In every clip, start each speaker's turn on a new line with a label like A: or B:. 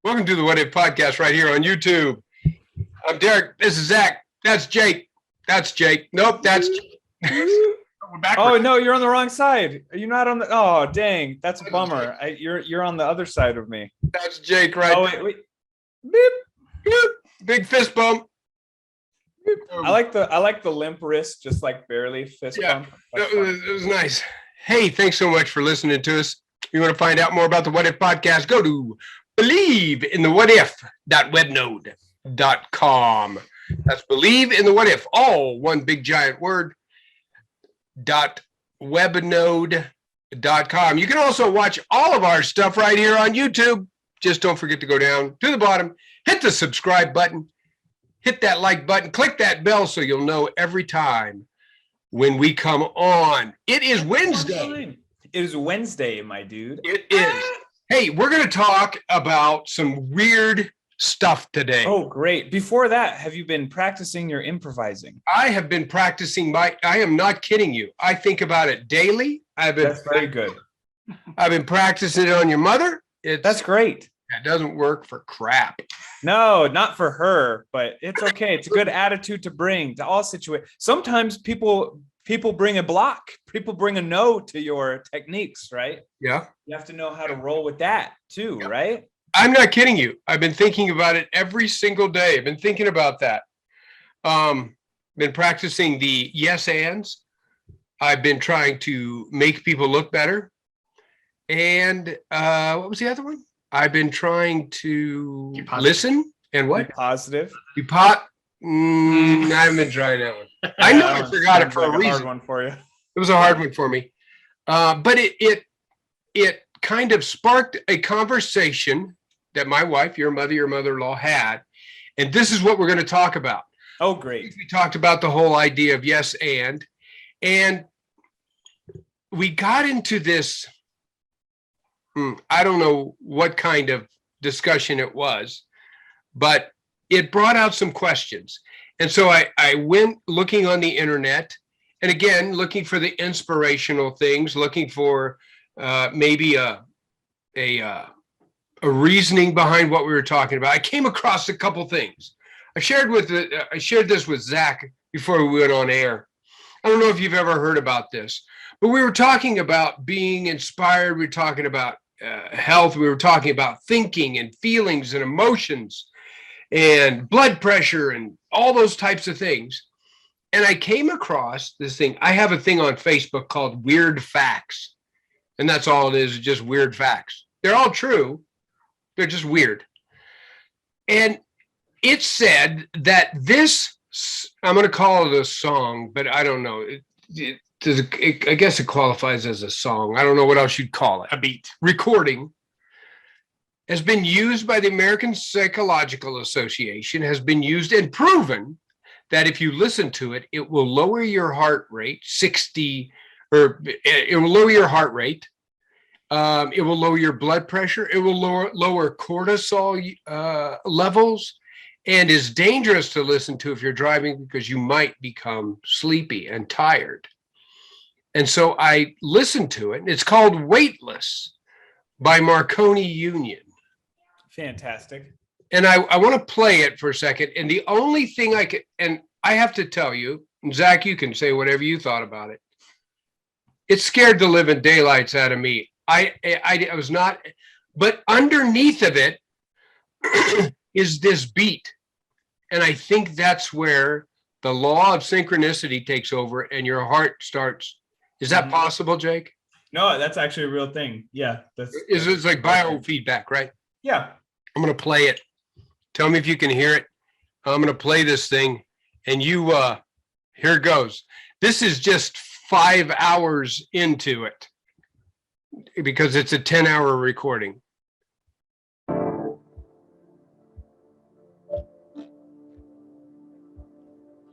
A: Welcome to the What If Podcast right here on YouTube. I'm Derek. This is Zach. That's Jake. That's Jake. Nope, that's
B: Oh no, you're on the wrong side. Are you not on the? Oh dang, that's a bummer. You're on the other side of me.
A: That's Jake, right?
B: Oh wait. Beep.
A: Beep. Big fist bump.
B: I like the limp wrist, just like barely fist bump.
A: It was nice. Hey, thanks so much for listening to us. You want to find out more about the What If Podcast? Go to believeinthewhatif.webnode.com. That's believe in the what if, all one big giant word, .webnode.com. You can also watch all of our stuff right here on YouTube. Just don't forget to go down to the bottom, hit the subscribe button, hit that like button, click that bell so you'll know every time when we come on. It is Wednesday.
B: It is Wednesday, my dude.
A: It is. Hey, we're going to talk about some weird stuff today.
B: Oh, great. Before that, have you been practicing your improvising?
A: I have been practicing I am not kidding you. I think about it daily.
B: That's very good.
A: I've been practicing it on your mother.
B: That's great.
A: It doesn't work for crap.
B: No, not for her, but it's okay. It's a good attitude to bring to all situations. Sometimes people bring a block. People bring a no to your techniques, right?
A: Yeah.
B: You have to know how to roll with that too, right?
A: I'm not kidding you. I've been thinking about it every single day. I've been thinking about that. Been practicing the yes ands. I've been trying to make people look better. And what was the other one? I've been trying to listen and what?
B: Be positive.
A: I haven't been trying that one. I know I forgot it for a reason.
B: Hard one for you.
A: It was a hard one for me. But it kind of sparked a conversation that my wife, your mother-in-law had. And this is what we're going to talk about.
B: Oh, great.
A: We talked about the whole idea of yes and we got into this, I don't know what kind of discussion it was, but it brought out some questions. And so I went looking on the internet, and again, looking for the inspirational things, looking for maybe a reasoning behind what we were talking about. I came across a couple things. I shared this with Zach before we went on air. I don't know if you've ever heard about this, but we were talking about being inspired. We were talking about health. We were talking about thinking and feelings and emotions and blood pressure and all those types of things. And I came across this thing. I have a thing on Facebook called Weird Facts. And that's all it is, just weird facts. They're all true. They're just weird. And it said that this, I'm going to call it a song, but I don't know. I guess it qualifies as a song. I don't know what else you'd call it.
C: A beat.
A: Recording has been used by the American Psychological Association, has been used and proven that if you listen to it, it will lower your heart rate 60, or it will lower your heart rate. It will lower your blood pressure. It will lower cortisol levels, and is dangerous to listen to if you're driving because you might become sleepy and tired. And so I listened to it. It's called Weightless by Marconi Union.
B: Fantastic.
A: And I want to play it for a second. And the only thing and I have to tell you, and Zach, you can say whatever you thought about it. It scared the living daylights out of me. I was not, but underneath of it is this beat. And I think that's where the law of synchronicity takes over and your heart starts. Is that possible, Jake?
B: No, that's actually a real thing. Yeah.
A: It's like biofeedback, right?
B: Yeah.
A: I'm going to play it. Tell me if you can hear it. I'm going to play this thing and you, here it goes. This is just 5 hours into it because it's a 10-hour recording.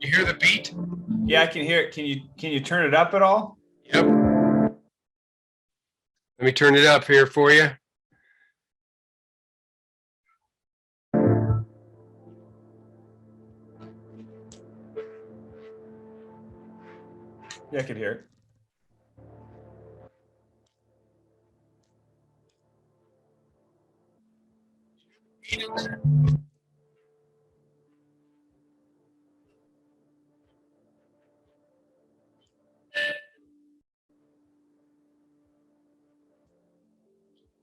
A: You hear the beat?
B: Yeah, I can hear it. Can you turn it up at all?
A: Yep. Let me turn it up here for you.
B: Yeah, I can hear it.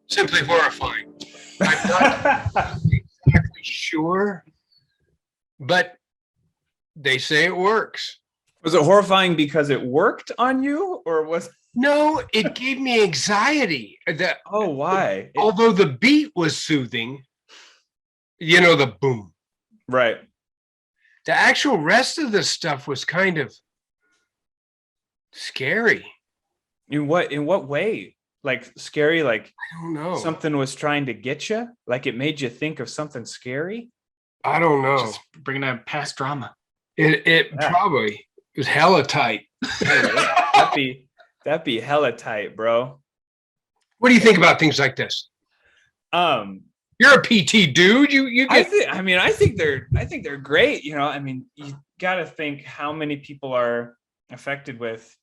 A: Simply horrifying. I'm not exactly sure, but they say it works.
B: Was it horrifying because it worked on you, or was?
A: No, it gave me anxiety.
B: Oh, why?
A: Although the beat was soothing, the boom.
B: Right.
A: The actual rest of the stuff was kind of scary.
B: In what way? Like scary? Like
A: I don't know.
B: something was trying to get you? Like it made you think of something scary?
A: I don't know.
C: Just bringing up past drama.
A: It probably was hella tight.
B: That'd be hella tight, bro.
A: What do you think about things like this? You're a PT dude. You get.
B: I think they're great. You got to think how many people are affected with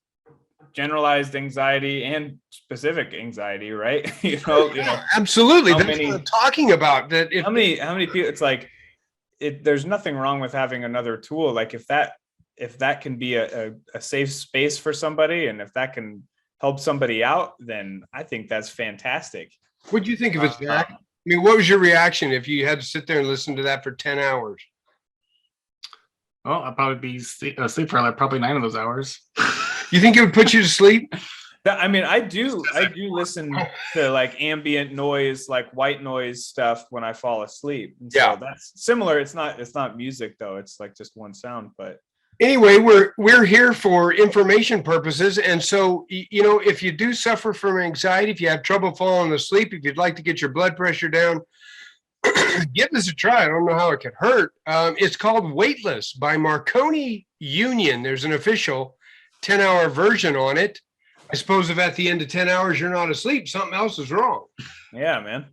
B: generalized anxiety and specific anxiety, right?
A: Absolutely. That's what I'm talking about.
B: How many people? It's like there's nothing wrong with having another tool. Like if that can be a safe space for somebody, and if that can help somebody out, then I think that's fantastic.
A: What do you think of it, Zach? I mean, what was your reaction if you had to sit there and listen to that for 10 hours?
C: Well, I'd probably be asleep for probably 9 of those hours.
A: You think it would put you to sleep?
B: I do listen to like ambient noise, like white noise stuff when I fall asleep. And so that's similar. It's not music though. It's like just one sound. But
A: anyway, we're here for information purposes. And so, if you do suffer from anxiety, if you have trouble falling asleep, if you'd like to get your blood pressure down, give this a try. I don't know how it could hurt. It's called Weightless by Marconi Union. There's an official 10-hour version on it. I suppose if at the end of 10 hours you're not asleep, something else is wrong.
B: Yeah, man.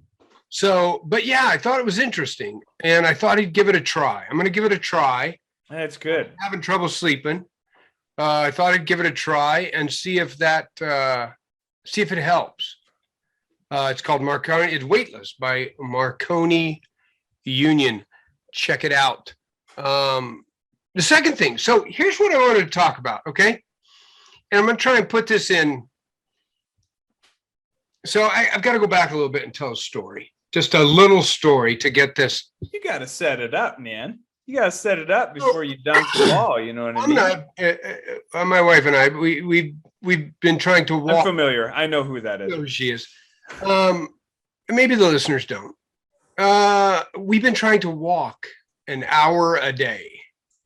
A: So, but yeah, I thought it was interesting, and I thought he'd give it a try. I'm going to give it a try.
B: That's good.
A: I'm having trouble sleeping. I thought I'd give it a try and see if it helps. It's called Marconi. It's Weightless by Marconi Union. Check it out. The second thing. So here's what I wanted to talk about. Okay. And I'm going to try and put this in. So I've got to go back a little bit and tell a story, just a little story to get this.
B: You got to set it up, man. You got to set it up before you dunk the ball. You know what I mean?
A: My wife and I, we've been trying to walk.
B: I'm familiar. I know who that is.
A: I know who she is. Maybe the listeners don't. We've been trying to walk an hour a day.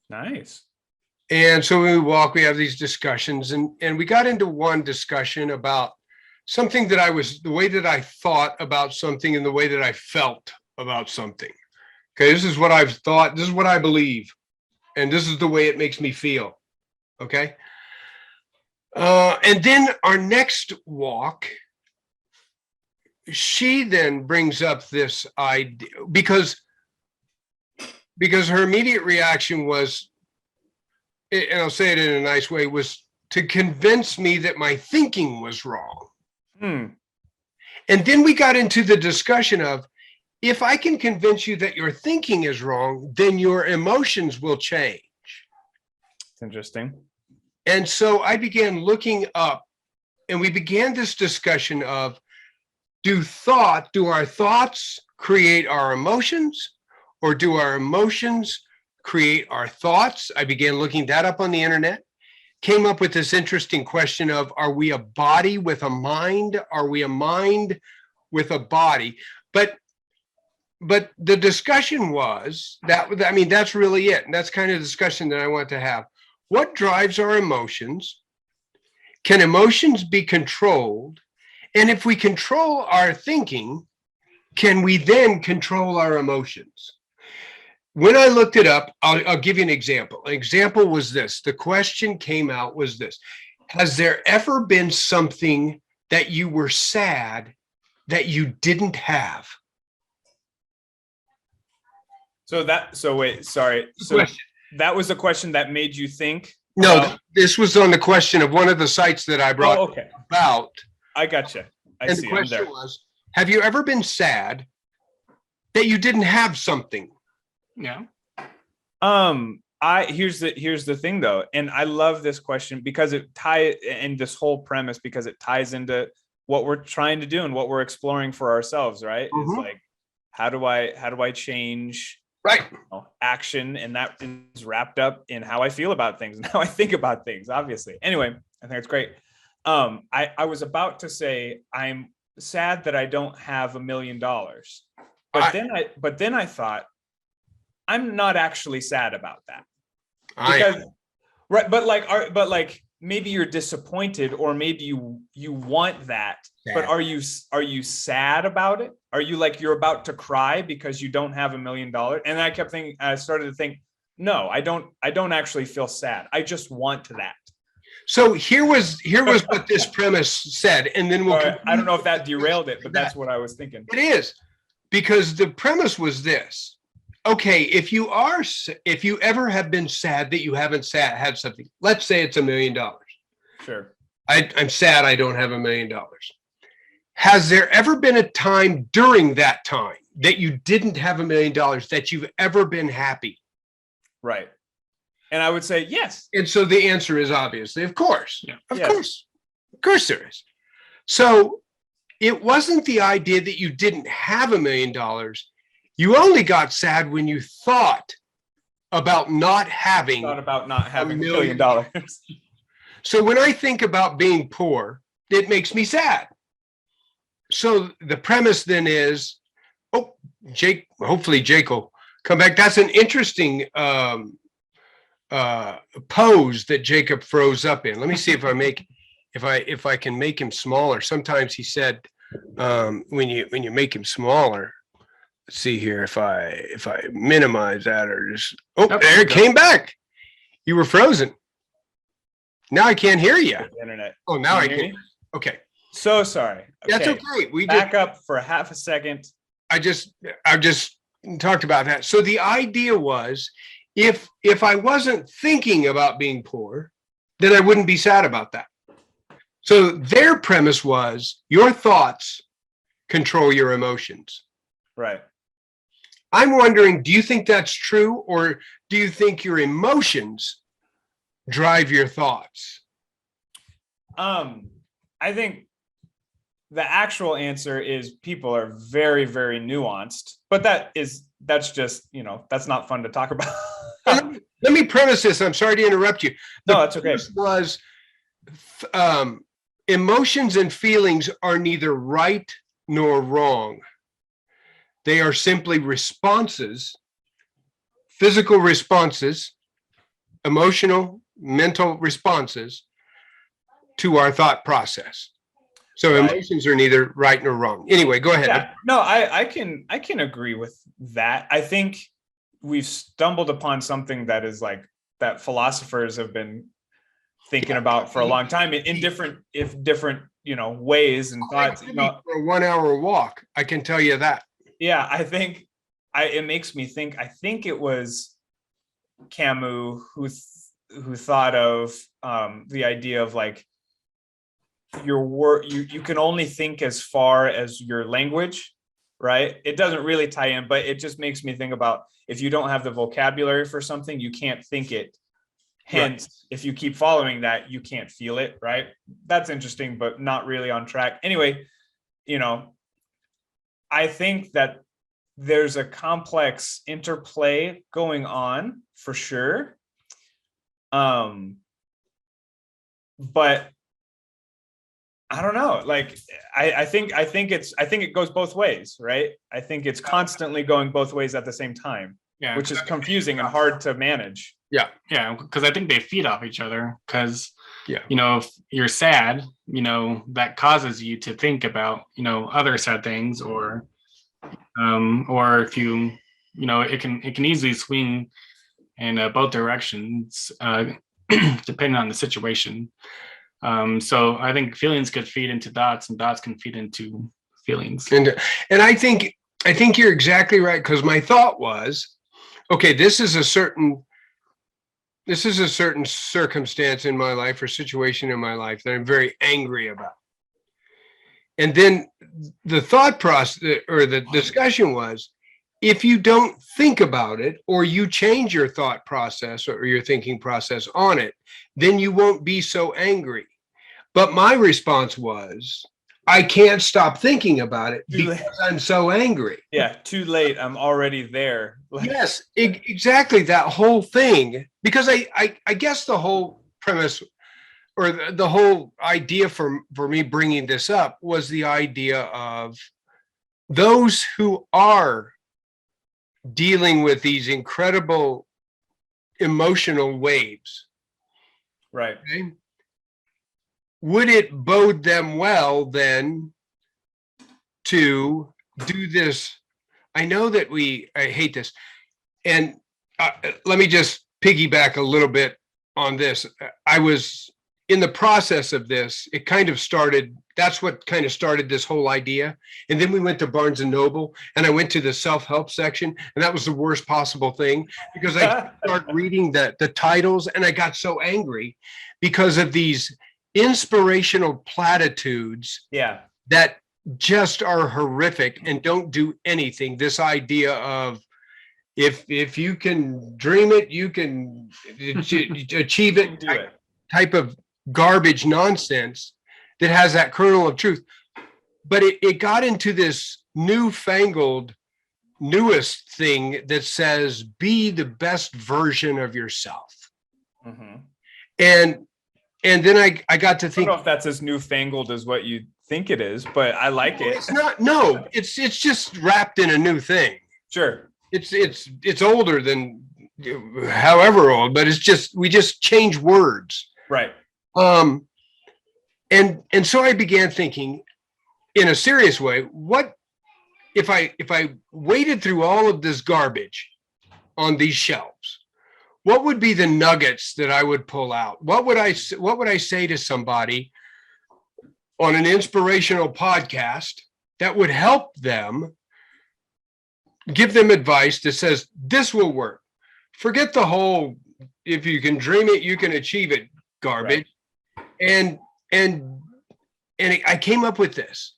B: Nice.
A: And so when we walk, we have these discussions, and we got into one discussion about something the way that I thought about something and the way that I felt about something. Okay, this is what I've thought, this is what I believe, and this is the way it makes me feel. Okay. And then our next walk, she then brings up this idea because her immediate reaction was, and I'll say it in a nice way, was to convince me that my thinking was wrong. And then we got into the discussion of, if I can convince you that your thinking is wrong, then your emotions will change.
B: It's interesting.
A: And so I began looking up, and we began this discussion of, do our thoughts create our emotions, or do our emotions create our thoughts. I began looking that up on the internet, came up with this interesting question of, are we a body with a mind? Are we a mind with a body? But the discussion was that, I mean, that's really it. And that's kind of the discussion that I want to have. What drives our emotions? Can emotions be controlled? And if we control our thinking, can we then control our emotions? When I looked it up, I'll give you an example. An example was this. The question came out was this. Has there ever been something that you were sad that you didn't have?
B: So wait, sorry. So
A: Question.
B: that was a question that made you think?
A: No,
B: about-
A: this was on the question of one of the sites that I brought
B: okay.
A: about.
B: I gotcha. I
A: And
B: see.
A: the
B: I'm
A: question
B: there.
A: was, have you ever been sad that you didn't have something?
C: Yeah.
B: Here's the thing though, and I love this question because and this whole premise, because it ties into what we're trying to do and what we're exploring for ourselves, right? Is
A: Mhm.
B: like, how do I change
A: Right.
B: action? And that is wrapped up in how I feel about things and how I think about things, obviously. Anyway, I think it's great. I was about to say, I'm sad that I don't have $1 million, but then I thought, I'm not actually sad about that. Because, right, but like maybe you're disappointed, or maybe you want that, but are you sad about it? Are you like, you're about to cry because you don't have $1 million? And I started to think, no, I don't actually feel sad. I just want that.
A: So here was what this premise said, and then
B: I don't know if that derailed it, but that's what I was thinking.
A: It is, because the premise was this. Okay, if you ever have been sad that you haven't had something, let's say it's $1 million.
B: Sure.
A: I'm sad I don't have $1 million. Has there ever been a time during that time that you didn't have $1 million that you've ever been happy?
B: Right. And I would say yes.
A: And so the answer is obviously, of course.
C: Yeah.
A: Of
B: Yes.
A: course. Of course there is. So it wasn't the idea that you didn't have $1 million. You only got sad when you thought about not having.
B: Thought about not having $1
A: million.
B: million.
A: So when I think about being poor, it makes me sad. So the premise then is, hopefully Jake will come back. That's an interesting pose that Jacob froze up in. Let me see if I can make him smaller. Sometimes he said, when you make him smaller, let's see here, if I minimize that, or just, there it came back. You were frozen. Now I can't hear you.
B: Internet.
A: Oh, now I
B: Can you hear
A: can.
B: me?
A: Okay.
B: So sorry.
A: That's okay. We
B: Back up for a half a second.
A: I just talked about that. So the idea was, if I wasn't thinking about being poor, then I wouldn't be sad about that. So their premise was, your thoughts control your emotions.
B: Right.
A: I'm wondering, do you think that's true, or do you think your emotions drive your thoughts?
B: I think the actual answer is people are very, very nuanced, but that's just, that's not fun to talk about.
A: Let me premise this. I'm sorry to interrupt you.
B: No, that's okay.
A: This was emotions and feelings are neither right nor wrong. They are simply responses, physical responses, emotional, mental responses to our thought process. So
B: Right.
A: Emotions are neither right nor wrong. Anyway, go ahead.
B: Yeah, no, I can agree with that. I think we've stumbled upon something that is like, that philosophers have been thinking about for a long time in different ways and thoughts.
A: For a 1 hour walk, I can tell you that.
B: Yeah, I think it makes me think. I think it was Camus who thought of the idea of like, your word, you can only think as far as your language, right? It doesn't really tie in, but it just makes me think about, if you don't have the vocabulary for something, you can't think it. Hence, if you keep following that, you can't feel it, right? That's interesting, but not really on track. Anyway, I think that there's a complex interplay going on for sure. But I don't know. Like, I think it goes both ways, right? I think it's constantly going both ways at the same time,
C: Yeah,
B: which is confusing and hard to manage.
C: yeah, because I think they feed off each other. Because
A: Yeah.
C: if you're sad, that causes you to think about other sad things, or if you it can easily swing in both directions, depending on the situation. So I think feelings could feed into thoughts, and thoughts can feed into feelings.
A: And I think you're exactly right, because my thought was, okay, this is a certain circumstance in my life or situation in my life that I'm very angry about. And then the thought process or the discussion was, if you don't think about it, or you change your thought process or your thinking process on it, then you won't be so angry. But my response was, I can't stop thinking about it because I'm so angry.
B: Yeah, too late. I'm already there.
A: Yes, exactly, that whole thing. Because I guess the whole premise or the whole idea for me bringing this up was the idea of those who are dealing with these incredible emotional waves.
B: Right.
A: Okay? Would it bode them well then to do this? I know that I hate this. And let me just piggyback a little bit on this. I was in the process of this. It kind of started, that's what kind of started this whole idea. And then we went to Barnes and Noble, and I went to the self-help section, and that was the worst possible thing, because I started reading the titles, and I got so angry because of these inspirational platitudes that just are horrific and don't do anything. This idea of if you can dream it, you can achieve it, type of garbage nonsense that has that kernel of truth. But it got into this newfangled, newest thing that says, be the best version of yourself.
B: Mm-hmm.
A: And then I got to think,
B: I don't know if that's as newfangled as what you think it is, but I like it.
A: It's not. No, it's just wrapped in a new thing.
B: Sure.
A: It's older than however old, but we just change words.
B: Right.
A: And so I began thinking in a serious way, what if I waded through all of this garbage on these shelves? What would be the nuggets that I would pull out? What would I say to somebody on an inspirational podcast that would help them, give them advice that says, this will work? Forget the whole, if you can dream it, you can achieve it garbage. Right. And I came up with this.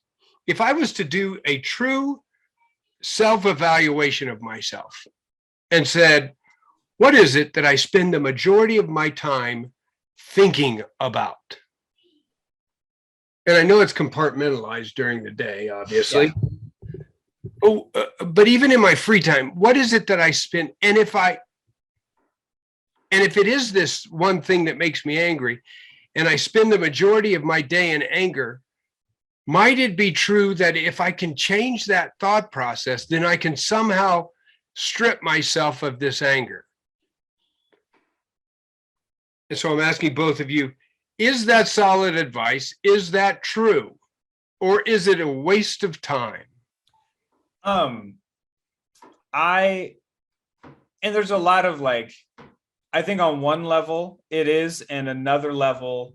A: If I was to do a true self-evaluation of myself and said, what is it that I spend the majority of my time thinking about? And I know it's compartmentalized during the day, obviously. Yeah. But even in my free time, what is it that I spend? And if it is this one thing that makes me angry, and I spend the majority of my day in anger, might it be true that if I can change that thought process, then I can somehow strip myself of this anger? And so I'm asking both of you, is that solid advice? Is that true? Or is it a waste of time?
B: And there's a lot of I think on one level it is, and another level,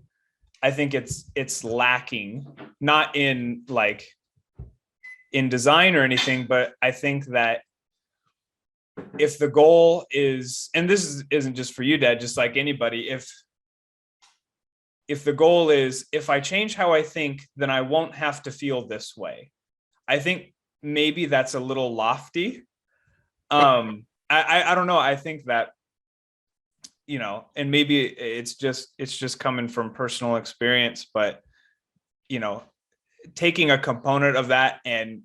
B: I think it's lacking, not in in design or anything, but I think that if the goal is, and this isn't just for you, Dad, just like anybody, if the goal is, if I change how I think, then I won't have to feel this way. I think maybe that's a little lofty. I don't know. I think that, and maybe it's just coming from personal experience, but, taking a component of that and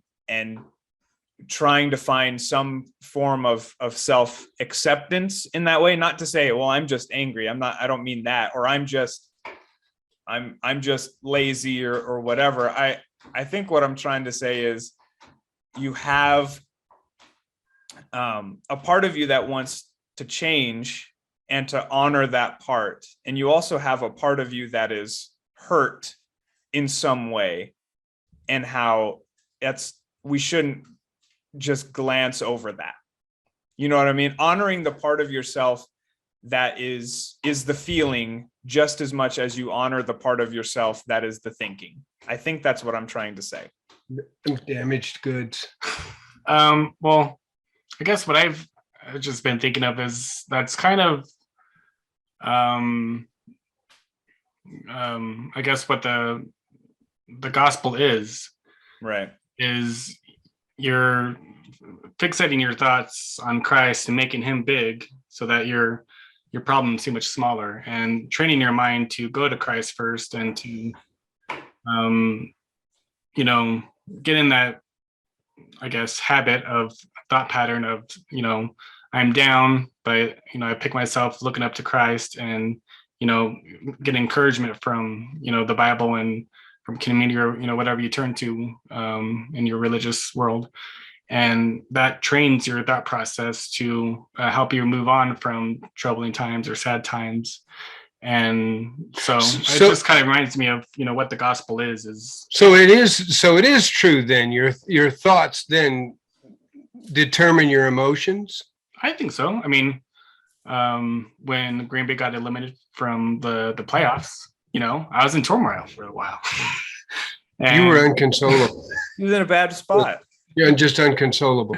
B: trying to find some form of self-acceptance in that way. Not to say, well, I'm just angry. I don't mean that, or I'm just lazy or whatever. I think what I'm trying to say is you have a part of you that wants to change and to honor that part. And you also have a part of you that is hurt in some way, and how we shouldn't just glance over that. You know what I mean? Honoring the part of yourself that is the feeling just as much as you honor the part of yourself that is the thinking. I think that's what I'm trying to say.
A: Damaged goods.
C: Well, I guess what I've just been thinking of is that's kind of, I guess what the gospel is you're fixating your thoughts on Christ and making him big so that your problems seem much smaller, and training your mind to go to Christ first and to, get in that, I guess, habit of thought pattern of, I'm down, but, I pick myself looking up to Christ and, get encouragement from, the Bible and from community or, whatever you turn to in your religious world. And that trains your thought process to help you move on from troubling times or sad times. And so it just kind of reminds me of, what the gospel is.
A: So it is true then. Your thoughts then determine your emotions? I
C: think so. I mean, when Green Bay got eliminated from the playoffs, I was in turmoil for a while.
A: You were inconsolable.
B: He was in a bad spot.
A: You're just inconsolable.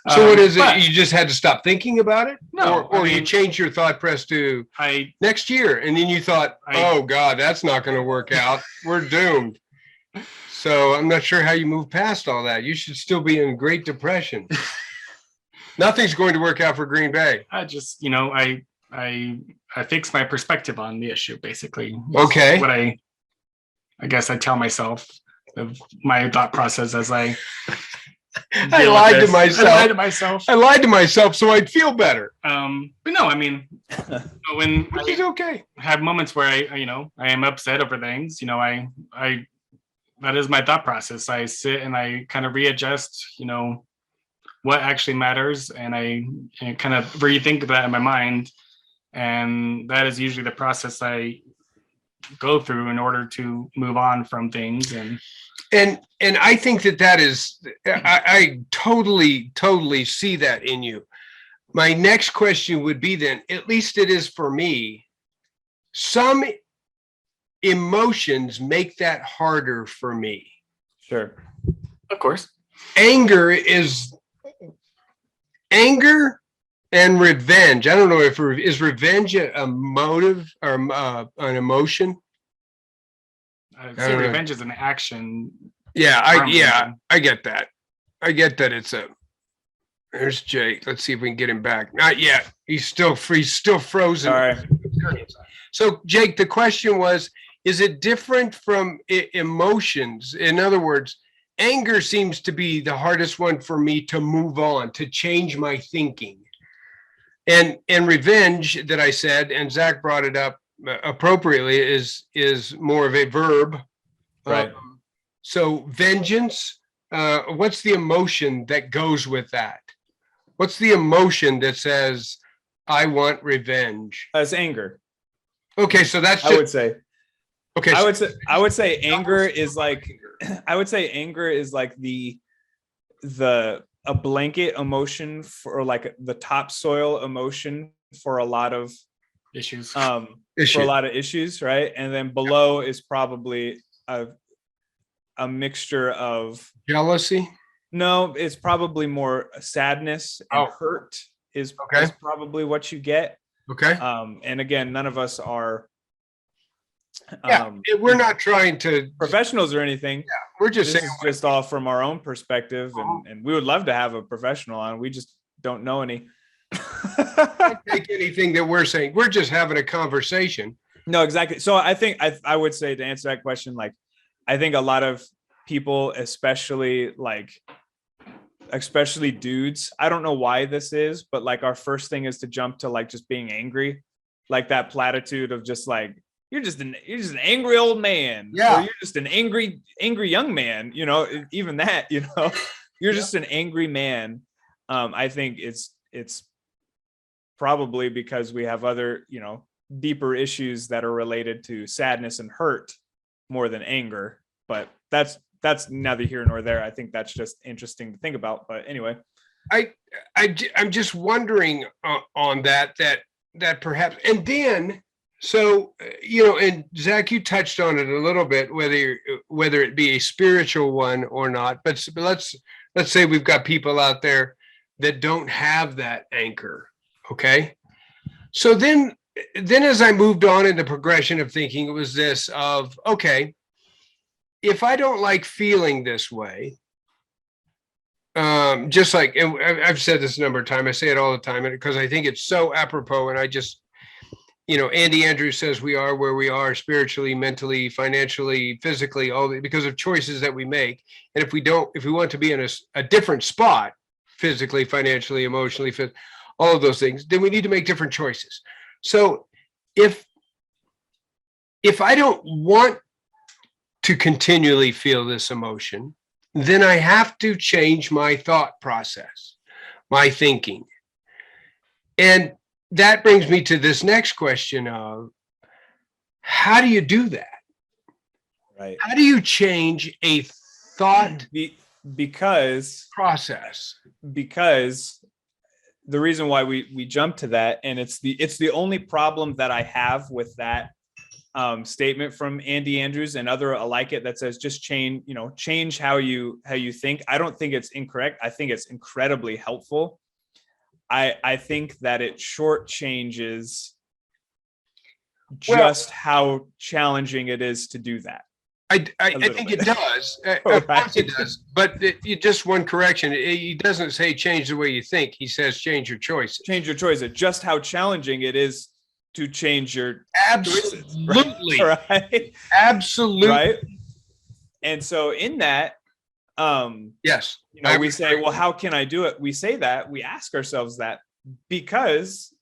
A: So what is it? You just had to stop thinking about it?
C: No.
A: Or you changed your thought press to next year, and then you thought, oh God, that's not going to work out. We're doomed. So I'm not sure how you move past all that. You should still be in Great Depression. Nothing's going to work out for Green Bay.
C: I just, I fix my perspective on the issue, basically.
A: Okay.
C: What I guess I tell myself of my thought process as I
A: lied to myself. I lied to myself so I'd feel better.
C: But no, I mean, when
A: which is okay.
C: I have moments where I am upset over things, I that is my thought process. I sit and I kind of readjust, what actually matters, and I kind of rethink that in my mind. And that is usually the process I go through in order to move on from things. And I think that is, I totally see that in you. My next question would be then, at least it is for me, some emotions make that harder for me.
B: Sure.
C: Of course.
A: Anger and revenge. I don't know if is revenge a motive or an emotion.
C: Revenge is an action.
A: Yeah, I get that. I get that it's there's Jake. Let's see if we can get him back. Not yet. He's still frozen.
B: All right.
A: So Jake, the question was, is it different from emotions? In other words, anger seems to be the hardest one for me to move on, to change my thinking. And revenge, that I said, and Zach brought it up appropriately, is more of a verb.
B: Right.
A: So vengeance, what's the emotion that goes with that? What's the emotion that says, I want revenge?
B: It's anger.
A: Okay, so that's
B: I would say.
A: Okay.
B: I would say anger is like, a blanket emotion for like the topsoil emotion for a lot of
C: issues.
B: For a lot of issues, right? And then below is probably a mixture of
A: jealousy.
B: No, it's probably more sadness and hurt is probably what you get.
A: Okay.
B: And again, none of us are
A: we're not trying to
B: professionals or anything.
A: Yeah, we're just
B: this
A: saying
B: is just all from our own perspective, and we would love to have a professional on. We just don't know any.
A: Take anything that we're saying. We're just having a conversation.
B: No, exactly. So I think I would say, to answer that question, like I think a lot of people, especially like especially dudes. I don't know why this is, but like our first thing is to jump to like just being angry, like that platitude of just like you're just an angry old man,
A: Yeah.
B: or you're just an angry young man. You know, even that, you know, you're just an angry man. I think it's probably because we have other, you know, deeper issues that are related to sadness and hurt more than anger. But that's neither here nor there. I think that's just interesting to think about. But anyway,
A: I'm just wondering on that perhaps, and then, so, you know, and Zach, you touched on it a little bit, whether it be a spiritual one or not, but let's say we've got people out there that don't have that anchor. Okay. So then as I moved on in the progression of thinking, it was this of, okay, if I don't like feeling this way, just like, and I've said this a number of times, I say it all the time, because I think it's so apropos, and I just, you know, Andy Andrews says we are where we are spiritually, mentally, financially, physically, because of choices that we make. And if we want to be in a different spot, physically, financially, emotionally, all of those things, then we need to make different choices. So if I don't want to continually feel this emotion, then I have to change my thought process, my thinking. And that brings me to this next question of, how do you do that?
B: right.
A: How do you change a thought
B: Because the reason why we jump to that, and it's the only problem that I have with that statement from Andy Andrews and other alike it that says just change how you think. I don't think it's incorrect. I think it's incredibly helpful. I think that it shortchanges just how challenging it is to do that.
A: I think it does. Of course it does. But just one correction. He doesn't say change the way you think. He says change your choices.
B: Change your choices. Just how challenging it is to change your
A: absolutely
B: choices, right?
A: Absolutely.
B: Right. And so in that,
A: yes,
B: you know, we say, well, how can I do it? We say that, we ask ourselves that because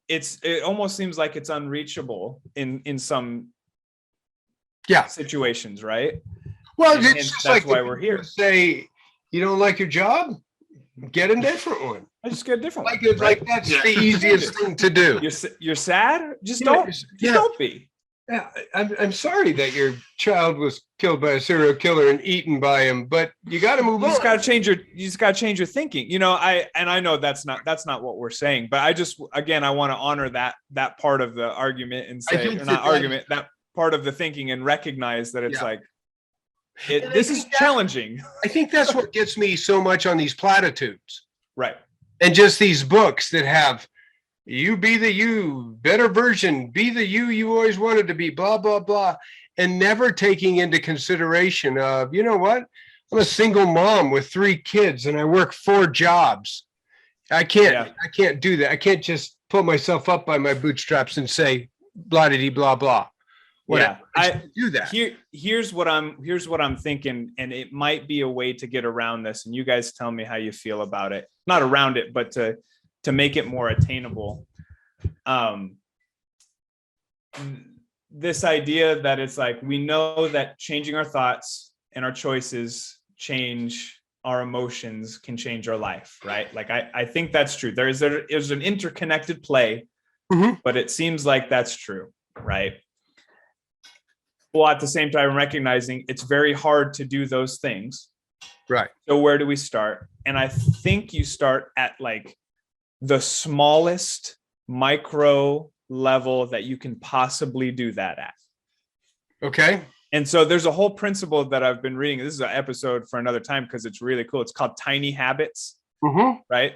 B: it almost seems like it's unreachable in some situations, right?
A: Well,
B: and
A: it's just
B: that's
A: like
B: why we're here.
A: Say you don't like your job, get a different one.
B: I just get a different
A: like
B: one,
A: it's
B: right?
A: like that's the easiest thing to do.
B: You're sad, just don't be.
A: Yeah, I'm sorry that your child was killed by a serial killer and eaten by him, but you got to move on.
B: You just got to change your thinking. You know, I know that's not what we're saying, but I want to honor that part of the argument and say, or not argument, that part of the thinking, and recognize that it's like this is challenging.
A: I think that's what gets me so much on these platitudes,
B: right?
A: And just these books that have, you be the you, better version, be the you always wanted to be, blah, blah, blah. And never taking into consideration of, you know what? I'm a single mom with 3 kids and I work 4 jobs. I can't do that. I can't just pull myself up by my bootstraps and say, blah, blah, blah. Whatever. I do that.
B: Here's what I'm thinking, and it might be a way to get around this. And you guys tell me how you feel about it. Not around it, but to make it more attainable. This idea that it's like, we know that changing our thoughts and our choices change our emotions, can change our life, right? Like I think that's true. There's an interconnected play, but it seems like that's true, right? Well, at the same time, recognizing it's very hard to do those things.
A: Right.
B: So where do we start? And I think you start at like the smallest micro level that you can possibly do that at.
A: Okay.
B: And so there's a whole principle that I've been reading. This is an episode for another time because it's really cool. It's called Tiny Habits, right?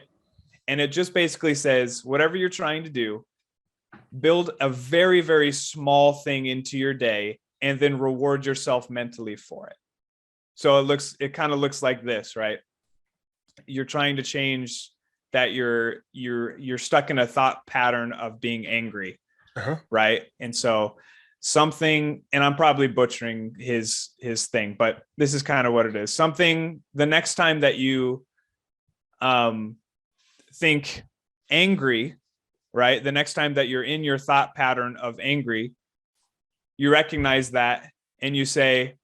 B: And it just basically says, whatever you're trying to do, build a very, very small thing into your day and then reward yourself mentally for it. So it kind of looks like this, right? You're trying to change that you're stuck in a thought pattern of being angry, right? And so something, and I'm probably butchering his thing, but this is kind of what it is. Something, the next time that you think angry, right? The next time that you're in your thought pattern of angry, you recognize that and you say,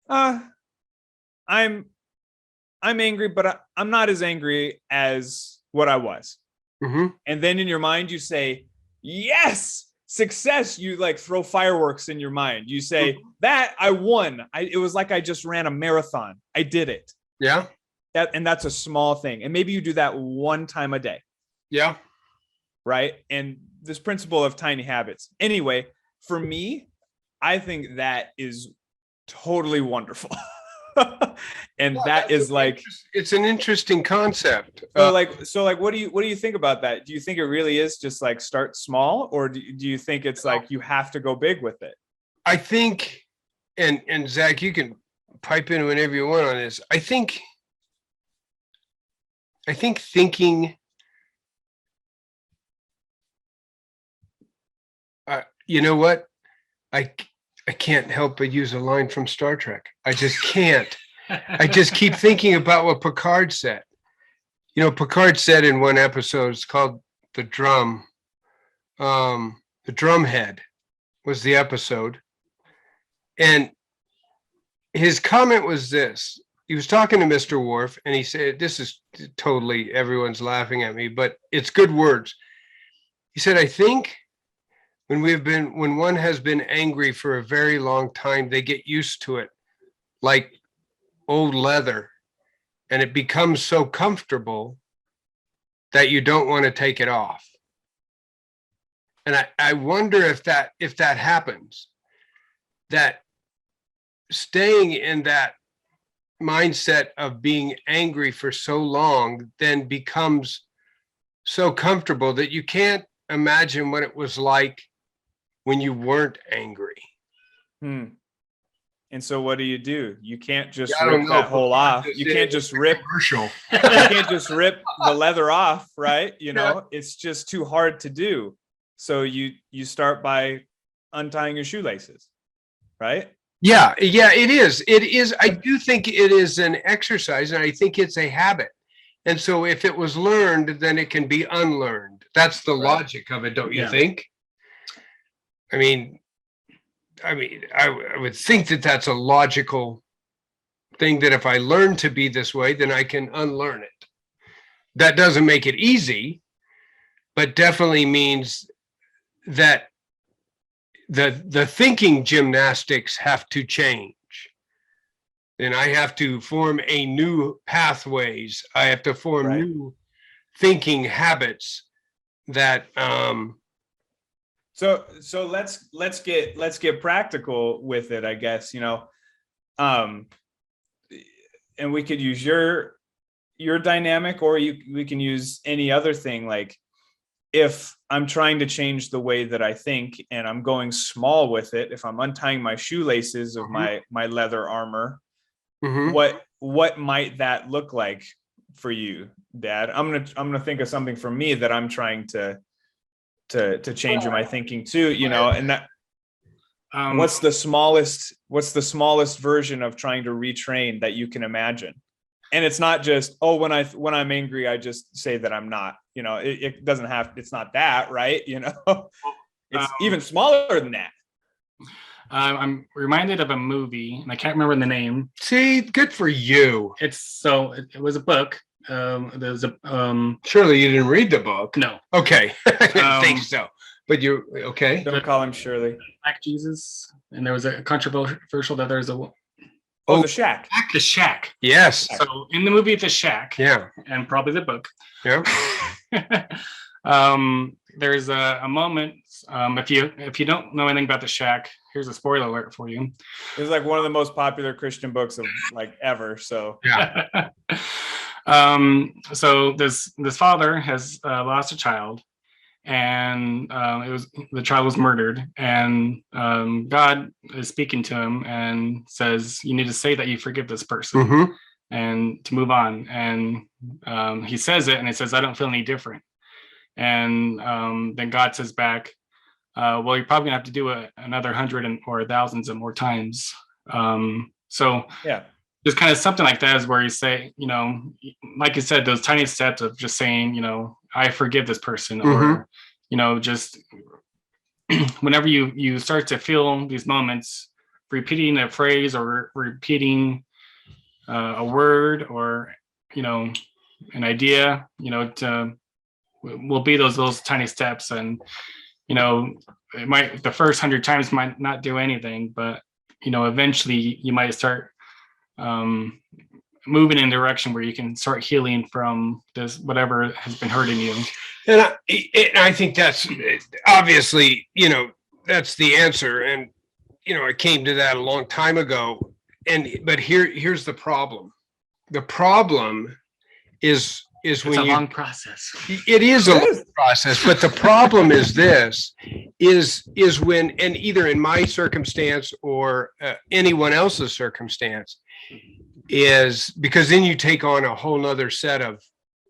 B: I'm angry, but I'm not as angry as what I was.
A: Mhm.
B: And then in your mind, you say, yes, success. You like throw fireworks in your mind. You say that I won. It was like I just ran a marathon. I did it.
A: Yeah.
B: And that's a small thing. And maybe you do that one time a day.
A: Yeah.
B: Right. And this principle of tiny habits. Anyway, for me, I think that is totally wonderful. And that is like,
A: it's an interesting concept.
B: so like, what do you think about that? Do you think it really is just like start small, or do you think it's like you have to go big with it?
A: I think, and Zach, you can pipe in whenever you want on this. I think thinking, you know what? I can't help but use a line from Star Trek. I just can't. I just keep thinking about what Picard said. You know, Picard said in one episode, it's called The Drum. The Drumhead was the episode. And his comment was this. He was talking to Mr. Worf, and he said, this is totally, everyone's laughing at me, but it's good words. He said, I think when one has been angry for a very long time, they get used to it like old leather, and it becomes so comfortable that you don't want to take it off. And I wonder if that happens, that staying in that mindset of being angry for so long then becomes so comfortable that you can't imagine what it was like when you weren't angry.
B: And so what do? You can't just
A: I don't
B: rip
A: know.
B: that hole off. You can't just rip
A: Commercial.
B: you can't just rip the leather off, right? You know, it's just too hard to do. So you start by untying your shoelaces, right?
A: Yeah, it is. It is. I do think it is an exercise, and I think it's a habit. And so if it was learned, then it can be unlearned. That's the logic of it, don't you think? I mean, I would think that that's a logical thing, that if I learn to be this way, then I can unlearn it. That doesn't make it easy, but definitely means that the thinking gymnastics have to change. And I have to form a new pathways. I have to form new thinking habits that
B: So let's get practical with it, I guess, you know. And we could use your dynamic, or we can use any other thing. Like, if I'm trying to change the way that I think and I'm going small with it, if I'm untying my shoelaces of my leather armor, what might that look like for you, Dad? I'm gonna think of something for me that I'm trying to change in my thinking too, you know. And that what's the smallest version of trying to retrain that you can imagine? And it's not just, when I'm angry, I just say that I'm not, you know. It doesn't have, it's not that, right? You know, it's even smaller than that.
C: I'm reminded of a movie, and I can't remember the name.
A: See, good for you.
C: It was a book. There's a
A: Surely you didn't read the book.
C: No.
A: Okay. I didn't think so. But you okay?
B: Don't call him Shirley.
C: Black Jesus, and there was a controversial that there's a
B: The Shack.
C: The Shack.
A: Yes.
C: So in the movie The Shack, and probably the book, there's a moment. If you don't know anything about The Shack, here's a spoiler alert for you.
B: It was like one of the most popular Christian books of like ever. So
C: so this father has lost a child, and the child was murdered, and God is speaking to him and says, you need to say that you forgive this person and to move on. And he says it, and it says, I don't feel any different. And then God says back, well, you're probably gonna have to do another 100 or thousands of more times. So just kind of something like that is where you say, you know, like you said, those tiny steps of just saying, you know, I forgive this person, or, you know, just whenever you start to feel these moments, repeating a phrase or repeating a word, or, you know, an idea, you know, will be those tiny steps. And, you know, it might, the first 100 times might not do anything, but, you know, eventually you might start moving in a direction where you can start healing from this, whatever has been hurting you.
A: And I think that's obviously, you know, that's the answer. And, you know, I came to that a long time ago. But here's the problem. The problem is
C: It's
A: when
C: a long process.
A: it is a long process, but the problem is this, is when, and either in my circumstance or anyone else's circumstance, is because then you take on a whole nother set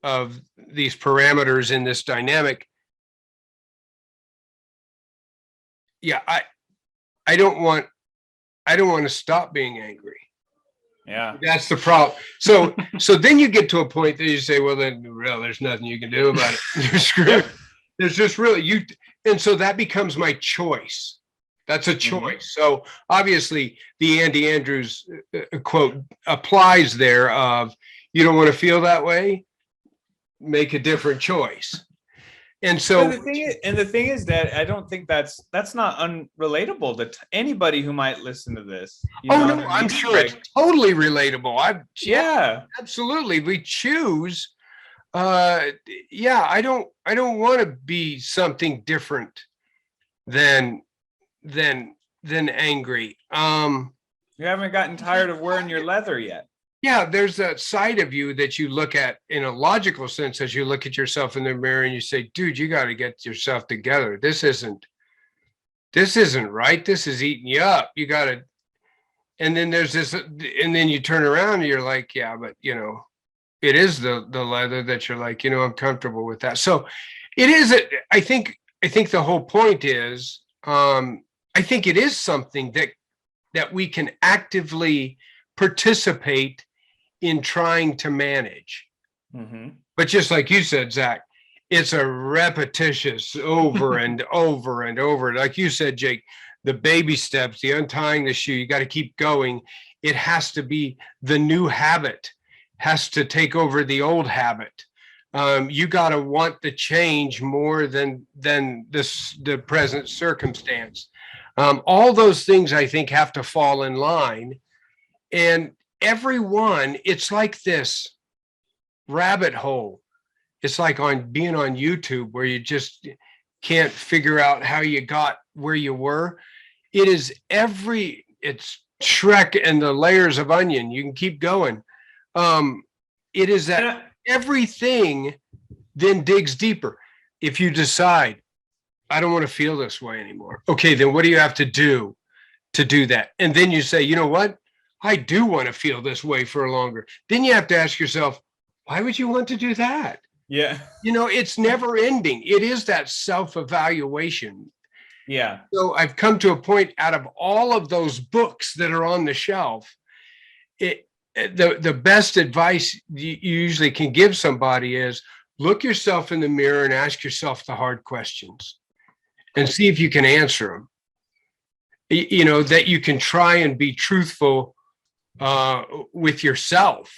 A: of these parameters in this dynamic. Yeah, I don't want to stop being angry.
B: Yeah.
A: That's the problem. So then you get to a point that you say, well, then there's nothing you can do about it. You're screwed. There's just really and so that becomes my choice. That's a choice. So obviously the Andy Andrews quote applies there of, you don't want to feel that way, make a different choice. And so
B: the thing is that I don't think that's not unrelatable to anybody who might listen to this.
A: I'm sure it's totally relatable.
B: Yeah,
A: absolutely. We choose. I don't want to be something different than angry.
B: You haven't gotten tired of wearing your leather yet.
A: Yeah, there's that side of you that you look at in a logical sense as you look at yourself in the mirror and you say, dude, you got to get yourself together. This isn't right. This is eating you up. You got to, and then there's this, and then you turn around and you're like, yeah, but you know, it is the leather that you're like, you know, I'm comfortable with that. So it is, I think the whole point is, I think it is something that we can actively participate in trying to manage. But just like you said, Zach, it's a repetitious over and over and over. Like you said, Jake, the baby steps, the untying the shoe, you got to keep going. It has to be the new habit, has to take over the old habit. You got to want the change more than the present circumstance. All those things I think have to fall in line. And everyone, it's like this rabbit hole. It's like being on YouTube where you just can't figure out how you got where you were. It's Shrek and the layers of onion. You can keep going. It is that everything then digs deeper. If you decide, I don't want to feel this way anymore. Okay, then what do you have to do that? And then you say, you know what? I do want to feel this way for longer. Then you have to ask yourself, why would you want to do that?
B: Yeah.
A: You know, it's never ending. It is that self-evaluation.
B: Yeah.
A: So I've come to a point out of all of those books that are on the shelf, the best advice you usually can give somebody is look yourself in the mirror and ask yourself the hard questions and see if you can answer them. You know, that you can try and be truthful with yourself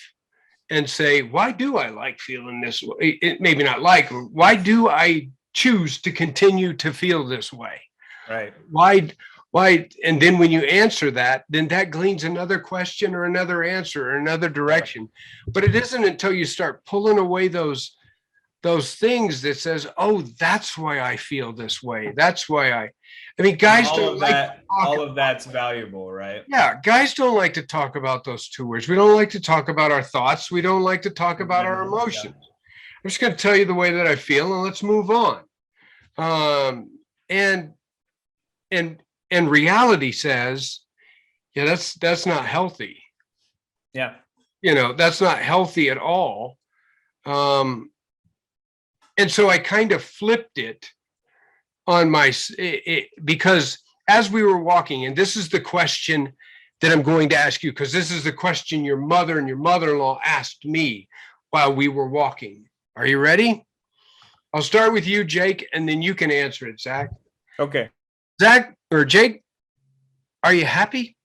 A: and say, why do I like feeling this way? Maybe not like, why do I choose to continue to feel this way?
B: Right.
A: Why? And then when you answer that, then that gleans another question or another answer or another direction. But it isn't until you start pulling away those things that says, oh, that's why I feel this way. That's why I mean, guys don't like to talk
B: all of that's valuable, right?
A: Yeah, guys don't like to talk about those two words. We don't like to talk about our thoughts. We don't like to talk about our emotions. I'm just going to tell you the way that I feel, and let's move on. And reality says, yeah, that's not healthy.
B: Yeah,
A: you know, that's not healthy at all. And so I kind of flipped it on because as we were walking, and this is the question that I'm going to ask you, because this is the question your mother and your mother-in-law asked me while we were walking. Are you ready? I'll start with you, Jake, and then you can answer it, Zach.
B: Okay.
A: Zach or Jake, are you happy?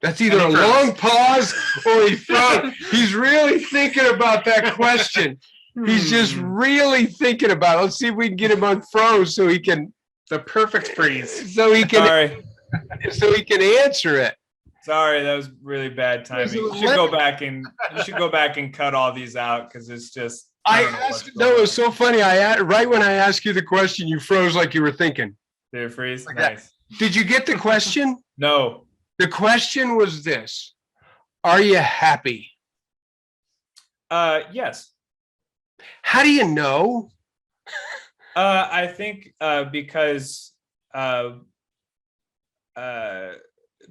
A: That's either a long pause or he's really thinking about that question. He's just really thinking about it. Let's see if we can get him unfroze so he can
C: The perfect freeze.
B: Sorry.
A: so he can answer it.
B: Sorry, that was really bad timing. You should go back and cut all these out because it's just.
A: It was so funny. Right when I asked you the question, you froze like you were thinking.
B: Did it freeze?
A: Like
B: Nice.
A: Did you get the question?
B: No.
A: The question was this: are you happy?
B: Yes.
A: How do you know?
B: I think because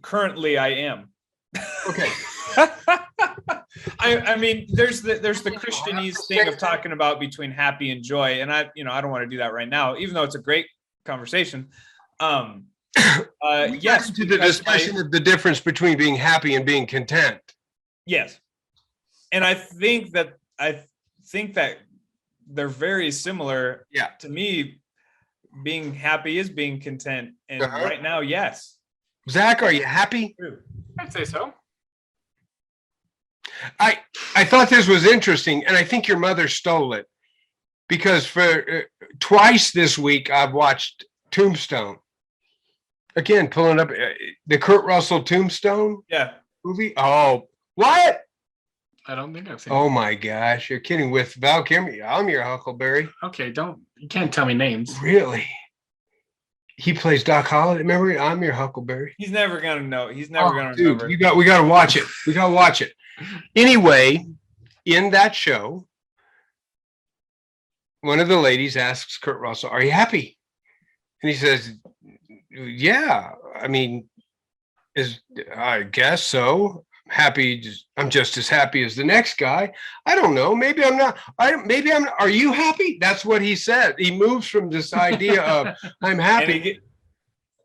B: currently I am.
A: Okay.
B: I mean, there's the Christianese thing of talking about between happy and joy, and I don't want to do that right now, even though it's a great conversation. Yes,
A: to the discussion of the difference between being happy and being content.
B: Yes, and I think that they're very similar.
A: Yeah.
B: To me, being happy is being content, and right now, yes.
A: Zach, are you happy?
C: I'd say so.
A: I thought this was interesting, and I think your mother stole it, because for twice this week I've watched Tombstone. Again, pulling up the Kurt Russell Tombstone movie. Oh, what?
C: I don't think I've seen
A: Oh
C: it.
A: my gosh, you're kidding. With Val Kilmer. I'm your Huckleberry.
C: Okay, you can't tell me names.
A: Really? He plays Doc Holliday. Remember, I'm your Huckleberry.
B: He's never gonna know. He's never gonna
A: Dude,
B: remember.
A: we gotta watch it. We gotta watch it. Anyway, in that show, one of the ladies asks Kurt Russell, "Are you happy?" And he says, "Yeah, I mean, I guess so. Happy. I'm just as happy as the next guy. I don't know. Maybe I'm not. Maybe I'm not. Are you happy?" That's what he said. He moves from this idea of I'm happy.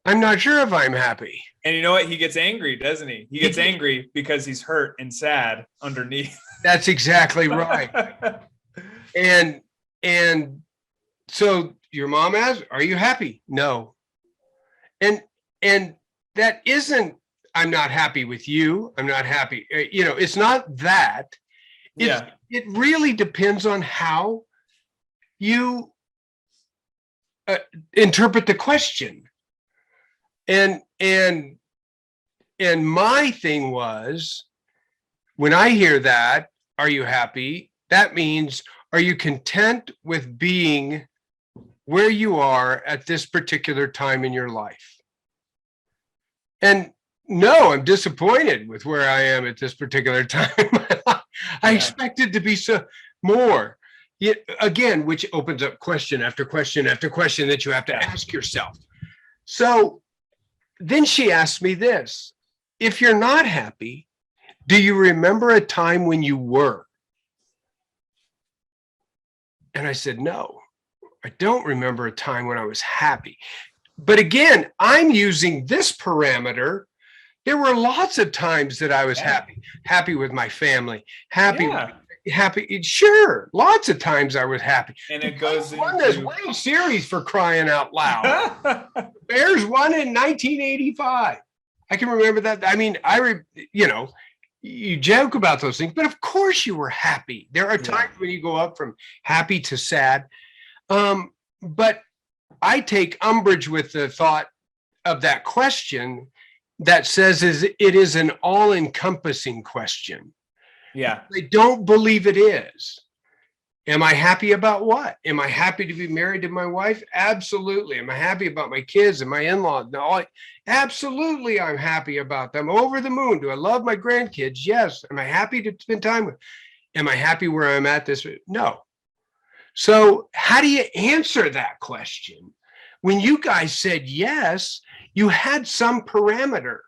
A: I'm not sure if I'm happy.
B: And you know what? He gets angry, doesn't he? He gets angry because he's hurt and sad underneath.
A: That's exactly right. And so your mom asks, "Are you happy?" No. And that isn't, I'm not happy with you. I'm not happy. It's not that. It really depends on how you interpret the question. And my thing was, when I hear that, are you happy? That means, are you content with being where you are at this particular time in your life? And no, I'm disappointed with where I am at this particular time in my life. I expected to be more. Again, which opens up question after question after question that you have to ask yourself. So then she asked me this: if you're not happy, do you remember a time when you were? And I said, no, I don't remember a time when I was happy. But again, I'm using this parameter. There were lots of times that I was happy with my family, happy. Sure. Lots of times I was happy.
B: And it goes
A: won this World Series, for crying out loud. Bears won in 1985. I can remember that. I mean, you joke about those things, but of course you were happy. There are times when you go up from happy to sad. But I take umbrage with the thought of that question that says it is an all-encompassing question.
B: Yeah.
A: I don't believe it is. Am I happy about what? Am I happy to be married to my wife? Absolutely. Am I happy about my kids and my in-laws? No, absolutely I'm happy about them. Over the moon. Do I love my grandkids? Yes. Am I happy to spend time with? Am I happy where I'm at this? No. So how do you answer that question? When you guys said yes, you had some parameter.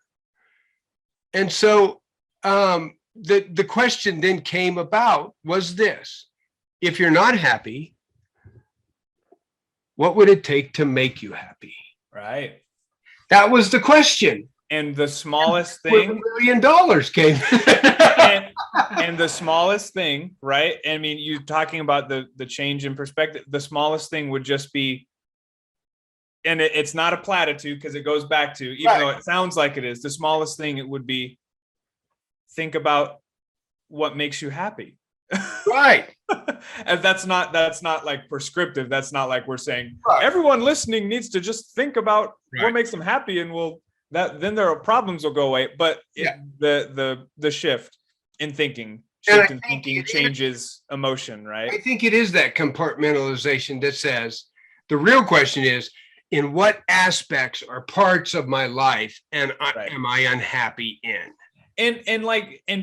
A: And so the question then came about was this: if you're not happy, what would it take to make you happy?
B: Right.
A: That was the question.
B: And the smallest
A: Where the
B: thing,
A: $1 million came.
B: and the smallest thing, right? I mean, you're talking about the change in perspective. The smallest thing would just be, and it's not a platitude because it goes back to, even though it sounds like it is, the smallest thing it would be, think about what makes you happy.
A: Right.
B: And that's not like prescriptive. That's not like we're saying
A: Right.
B: everyone listening needs to just think about
A: Right.
B: what makes them happy, and then their problems will go away. But the shift in thinking,
A: And I
B: shift in
A: think
B: thinking
A: it is-
B: changes emotion,
A: I
B: right?
A: think it is that compartmentalization that says the real question is, in what aspects or parts of my life am I unhappy in?
B: And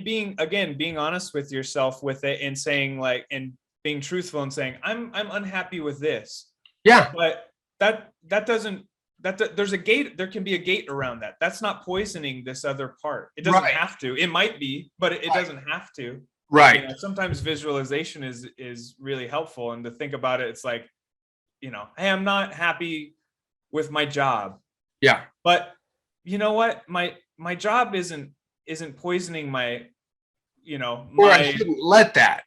B: being honest with yourself with it, and saying like, and being truthful and saying, I'm unhappy with this.
A: Yeah.
B: But that doesn't, there's a gate, there can be a gate around that. That's not poisoning this other part. It doesn't
A: Right.
B: have to. It might be, but it
A: Right.
B: doesn't have to.
A: Right.
B: You know, sometimes visualization is really helpful, and to think about it, it's like, hey, I'm not happy with my job,
A: Yeah.
B: but you know what? My job isn't poisoning my,
A: Or I shouldn't let that.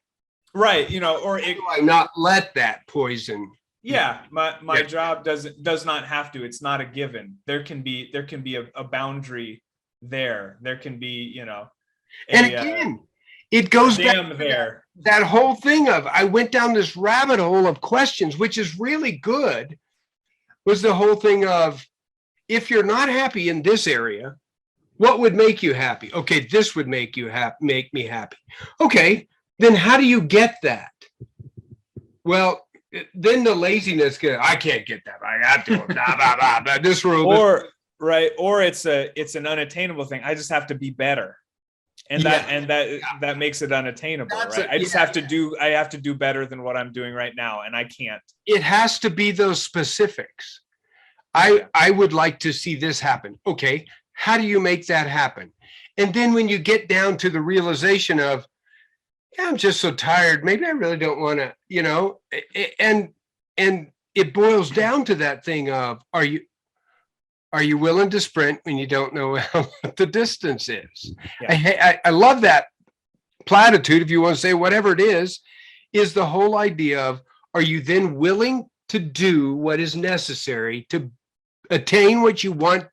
B: right, or it,
A: Do I not let that poison?
B: yeah, my
A: Yeah.
B: job does not have to. It's not a given. There can be a boundary there. There can be,
A: And again, it goes back
B: dam
A: to
B: there.
A: that whole thing of, I went down this rabbit hole of questions, which is really good, was the whole thing of, if you're not happy in this area, what would make you happy? Okay, this would make me happy. Okay, then how do you get that? Well, then the laziness, I can't get that. I have to, blah, blah, blah, blah, this rule.
B: Or it's an unattainable thing. I just have to be better. And that makes it unattainable,
A: That's
B: right?
A: it,
B: I just
A: yeah.
B: have to do better than what I'm doing right now, and I can't.
A: It has to be those specifics. I would like to see this happen. Okay, how do you make that happen? And then when you get down to the realization of, yeah, I'm just so tired, maybe I really don't want to, and it boils down to that thing of, are you willing to sprint when you don't know what the distance is?
B: Yeah.
A: I love that platitude, if you want to say whatever it is the whole idea of, are you then willing to do what is necessary to attain what you want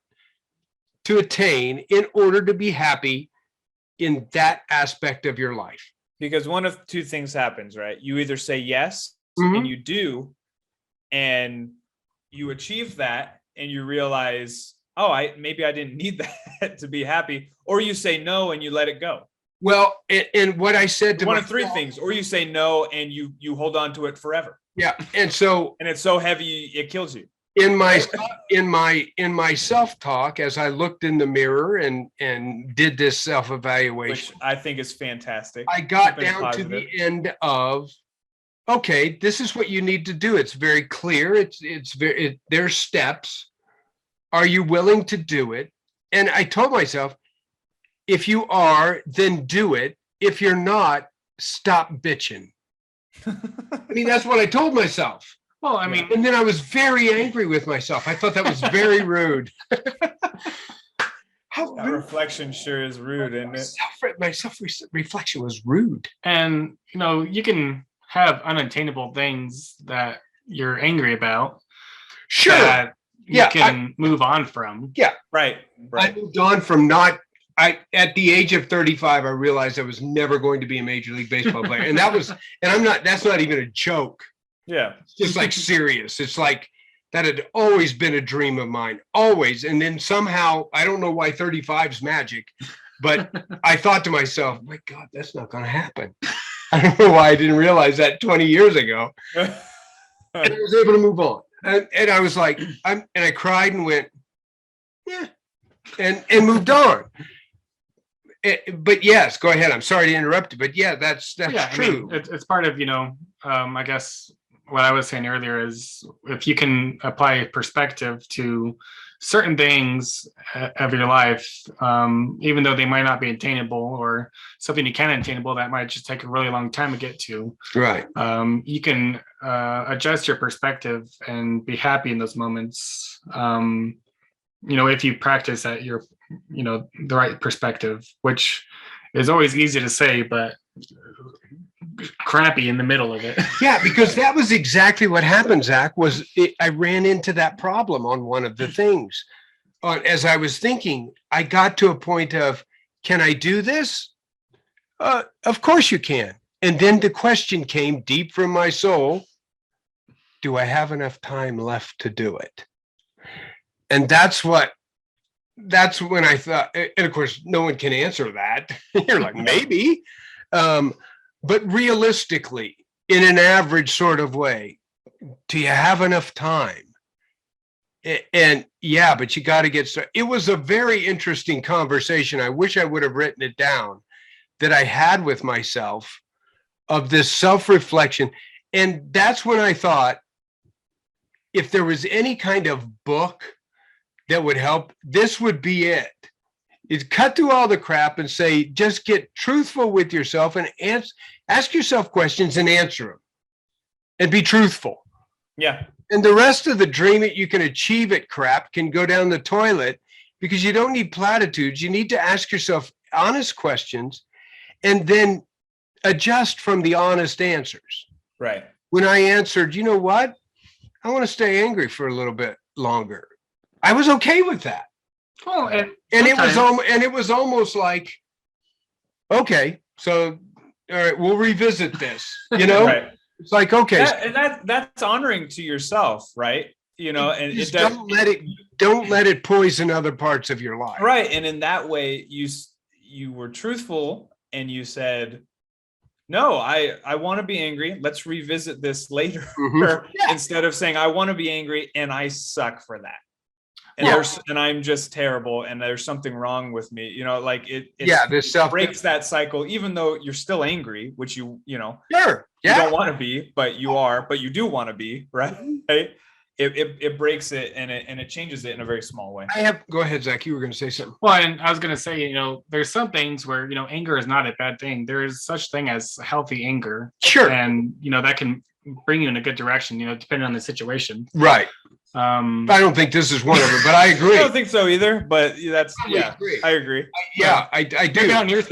A: to attain in order to be happy in that aspect of your life?
B: Because one of two things happens, right? You either say yes,
A: Mhm.
B: and you do, and you achieve that, and you realize, oh, maybe I didn't need that to be happy, or you say no and you let it go.
A: Well, and what I said to
B: One of three
A: myself-
B: things, or you say no and you hold on to it forever,
A: Yeah, and so
B: and it's so heavy it kills you.
A: in my self-talk, as I looked in the mirror and did this self-evaluation,
B: Which I think is fantastic.
A: I got
B: Keeping it
A: down to the
B: positive.
A: end of, okay, this is what you need to do. It's very clear. There's steps. Are you willing to do it? And I told myself, if you are, then do it. If you're not, stop bitching. I mean, that's what I told myself.
C: Well, I mean,
A: And then I was very angry with myself. I thought that was very rude. How
B: That
A: rude.
B: reflection sure is rude, isn't it?
A: My self-reflection was rude.
C: and you can have unattainable things that you're angry about
A: Sure.
C: that you
A: Yeah,
C: can move on from.
B: Right.
A: I moved on from at the age of 35, I realized I was never going to be a Major League Baseball player. And that's not even a joke.
B: Yeah.
A: It's just like serious. It's like that had always been a dream of mine, always. And then somehow, I don't know why 35's magic, but I thought to myself, my God, that's not going to happen. I don't know why I didn't realize that 20 years ago. And I was able to move on. And I was like, and I cried and went, yeah, and moved on. But yes, go ahead. I'm sorry to interrupt you, but yeah, that's
C: Yeah,
A: true.
C: I mean, it's part of, I guess what I was saying earlier is, if you can apply perspective to certain things of your life, even though they might not be attainable, or something you can attainable that might just take a really long time to get to,
A: Right.
C: you can adjust your perspective and be happy in those moments. if you practice at your, the right perspective, which is always easy to say, but crappy in the middle of it.
A: Yeah, because that was exactly what happened, Zach, I ran into that problem on one of the things. As I was thinking, I got to a point of, can I do this? Of course you can. And then the question came deep from my soul, do I have enough time left to do it? And that's when I thought, and of course, no one can answer that. You're like, maybe. But realistically, in an average sort of way, do you have enough time? And yeah, but you got to get started. It was a very interesting conversation. I wish I would have written it down, that I had with myself, of this self-reflection. And that's when I thought, if there was any kind of book that would help, this would be it. It's cut through all the crap and say, just get truthful with yourself and ask yourself questions and answer them and be truthful.
B: Yeah.
A: And the rest of the dream it you can achieve it crap can go down the toilet, because you don't need platitudes. You need to ask yourself honest questions and then adjust from the honest answers.
B: Right.
A: When I answered, you know what? I want to stay angry for a little bit longer, I was okay with that.
C: Well, and
A: it was almost like, okay, so all right, we'll revisit this.
B: Right.
A: It's like, okay,
B: that's honoring to yourself, right? And
A: just
B: it does,
A: don't let it poison other parts of your life.
B: right. And in that way, you were truthful and you said, no, I want to be angry. Let's revisit this later.
A: Mhm. Yeah.
B: Instead of saying, I want to be angry and I suck for that. And
A: Yeah.
B: and I'm just terrible and there's something wrong with me. Like it
A: This self
B: breaks that cycle, even though you're still angry, which
A: Sure.
B: you
A: Yeah.
B: don't want to be, but you do want to be, right? It breaks it and it changes it in a very small way.
A: Go ahead, Zach. You were going to say something.
C: well, and I was going to say, there's some things where, anger is not a bad thing. There is such thing as healthy anger,
A: Sure.
C: and, that can bring you in a good direction, depending on the situation.
A: Right. I don't think this is one of them, but I agree.
B: I don't think so either, but that's,
A: I agree.
B: I agree.
A: Yeah, I do.
C: Maybe on your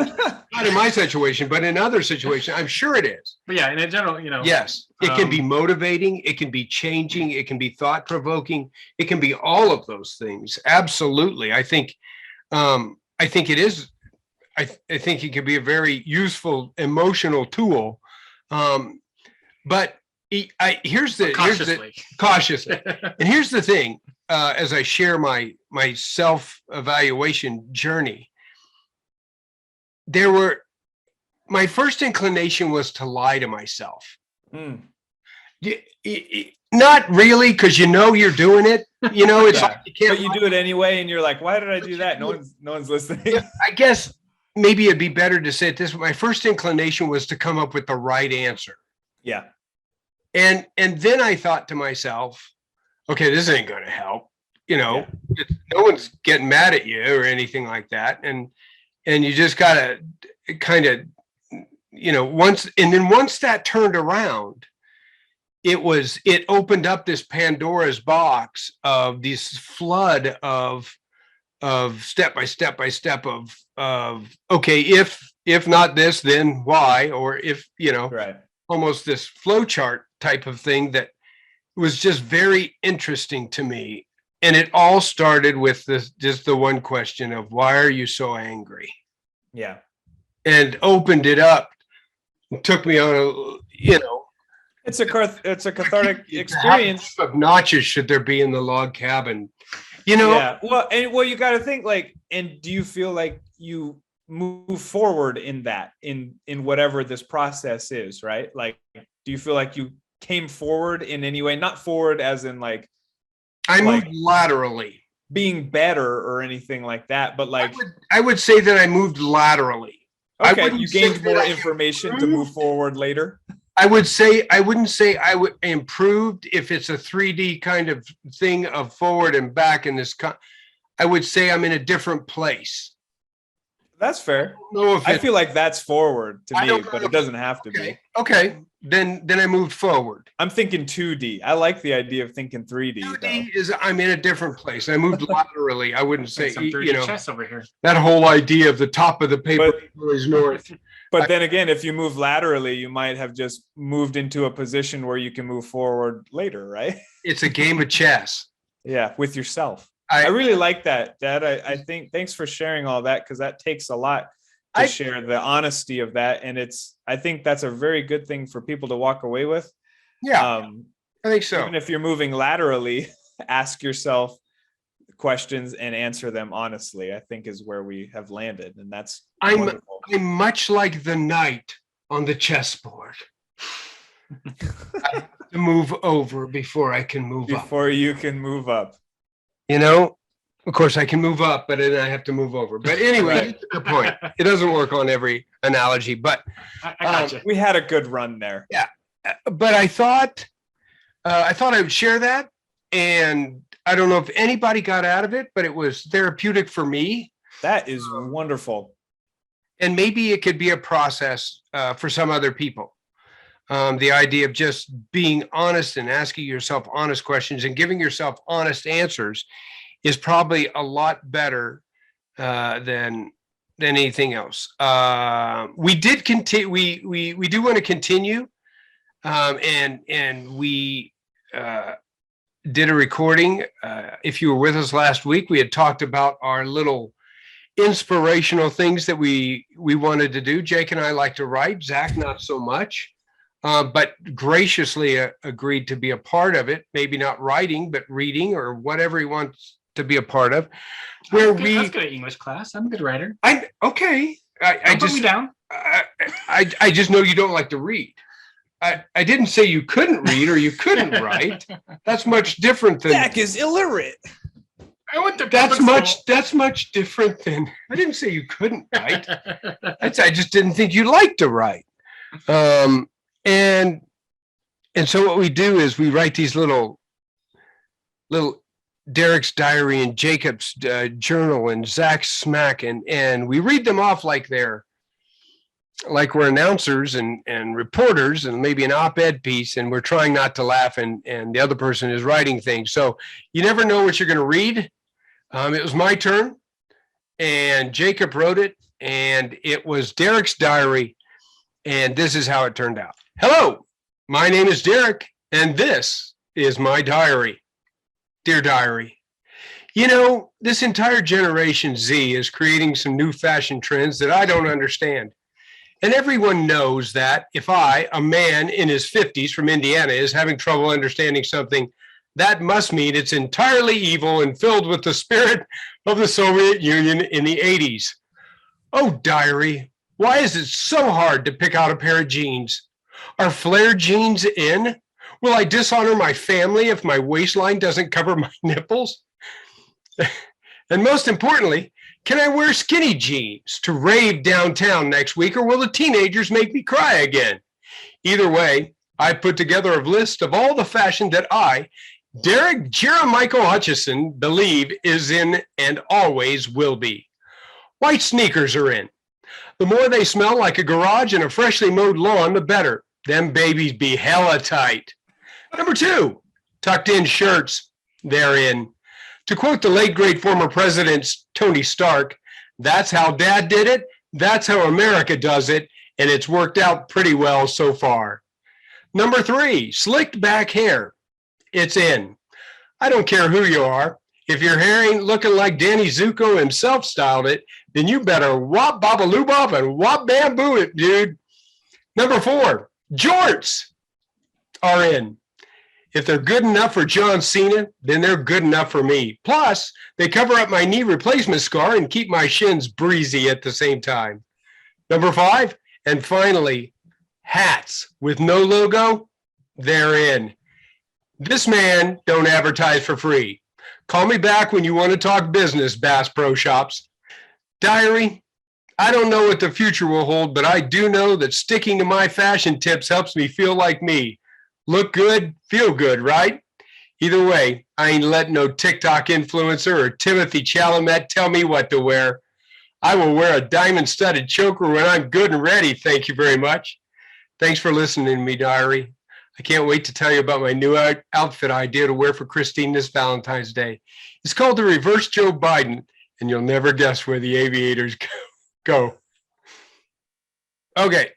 A: Not in my situation, but in other situations, I'm sure it is.
C: But yeah, in general,
A: Yes, it can be motivating, it can be changing, it can be thought provoking, it can be all of those things. Absolutely. I think it is. I think it can be a very useful emotional tool. But
C: cautiously.
A: Cautiously. And here's the thing, as I share my self-evaluation journey, my first inclination was to lie to myself.
B: Mm.
A: Not really, because you're doing it. It's
B: Yeah.
A: like you can't.
B: But you do it anyway, and you're like, why did I do that? No one's listening.
A: I guess maybe it'd be better to say it this way. My first inclination was to come up with the right answer.
B: Yeah.
A: And then I thought to myself, okay, this ain't going to help. No one's getting mad at you or anything like that. And you just got to kind of, once that turned around, it opened up this Pandora's box of this flood of step by step of, okay, if not this, then why? Or if,
B: Right.
A: almost this flow chart type of thing that was just very interesting to me. And it all started with just the one question of, why are you so angry?
B: Yeah.
A: And opened it up, took me on
B: It's a cathartic experience.
A: How obnoxious should there be in the log cabin?
B: Yeah. Well, you got to think and do you feel like you move forward in that, in whatever this process is, right? Like, do you feel like you came forward in any way? Not forward as in
A: I moved laterally,
B: being better or anything like that, but
A: I would say that I moved laterally.
B: okay, you gained more information to move forward later.
A: I wouldn't say I would improved if it's a 3D kind of thing of forward and back in this. I would say I'm in a different place.
B: That's fair.
A: I
B: I feel like that's forward to me, but it doesn't have to be.
A: Okay. then I moved forward.
B: I'm thinking 2D. I like the idea of thinking 3D.
A: 2D is I'm in a different place. I moved laterally. I wouldn't say,
C: Some 3D
A: you know,
C: chess over here.
A: that whole idea of the top of the paper is north.
B: But then again, if you move laterally, you might have just moved into a position where you can move forward later, right?
A: It's a game of chess.
B: Yeah, with yourself. I really like that, Dad. I think thanks for sharing all that, because that takes a lot to share the honesty of that. And I think that's a very good thing for people to walk away with.
A: Yeah, I think so.
B: Even if you're moving laterally, ask yourself questions and answer them honestly, I think is where we have landed. And that's wonderful.
A: I'm much like the knight on the chessboard. I have to move over before I can move up.
B: Before you can move up.
A: You know, of course I can move up, but then I have to move over. But anyway, that's the point. It doesn't work on every analogy, but
C: I gotcha.
B: We had a good run there.
A: Yeah. But I thought I would share that. And I don't know if anybody got out of it, but it was therapeutic for me.
B: That is wonderful.
A: And maybe it could be a process for some other people. The idea of just being honest and asking yourself honest questions and giving yourself honest answers is probably a lot better than anything else. We did continue. We do want to continue, and we did a recording. If you were with us last week, we had talked about our little inspirational things that we wanted to do. Jake and I like to write. Zach, not so much. But graciously agreed to be a part of it. Maybe not writing, but reading or whatever he wants to be a part of. Where
C: I was good at English class. I'm a good writer.
A: Okay. I
C: Don't put me
A: just
C: down.
A: I just know you don't like to read. I didn't say you couldn't read or you couldn't write. That's much different than
B: Zach is illiterate.
C: I went to
A: that's much different than I didn't say you couldn't write. I just didn't think you liked to write. And so what we do is we write these little Derek's diary and Jacob's journal and Zach's smack, and we read them off like we're announcers and reporters and maybe an op-ed piece, and we're trying not to laugh, and the other person is writing things. So you never know what you're going to read. It was my turn, and Jacob wrote it, and it was Derek's diary, and this is how it turned out. Hello, my name is Derek, and this is my diary. Dear diary, you know, this entire Generation Z is creating some new fashion trends that I don't understand. And everyone knows that if I, a man in his 50s from Indiana, is having trouble understanding something, that must mean it's entirely evil and filled with the spirit of the Soviet Union in the 80s. Oh, diary, why is it so hard to pick out a pair of jeans? Are flare jeans in? Will I dishonor my family if my waistline doesn't cover my nipples? And most importantly, can I wear skinny jeans to rave downtown next week, or will the teenagers make me cry again? Either way, I put together a list of all the fashion that I, Derek Jeremichael Hutchison, believe is in and always will be. White sneakers are in. The more they smell like a garage and a freshly mowed lawn, the better. Them babies be hella tight. Number 2, tucked in shirts, they're in. To quote the late great former president Tony Stark, that's how Dad did it, that's how America does it, and it's worked out pretty well so far. Number 3, slicked back hair, it's in. I don't care who you are. If your hair ain't looking like Danny Zuko himself styled it, then you better wop babaloo and wop bamboo it, dude. Number 4, jorts are in. If they're good enough for John Cena, then they're good enough for me. Plus, they cover up my knee replacement scar and keep my shins breezy at the same time. Number 5, and finally, hats with no logo, they're in. This man don't advertise for free. Call me back when you want to talk business, Bass Pro Shops. Diary, I don't know what the future will hold, but I do know that sticking to my fashion tips helps me feel like me. Look good, feel good, right? Either way, I ain't letting no TikTok influencer or Timothy Chalamet tell me what to wear. I will wear a diamond-studded choker when I'm good and ready, thank you very much. Thanks for listening to me, Diary. I can't wait to tell you about my new outfit idea to wear for Christine this Valentine's Day. It's called the Reverse Joe Biden, and you'll never guess where the aviators go. Okay,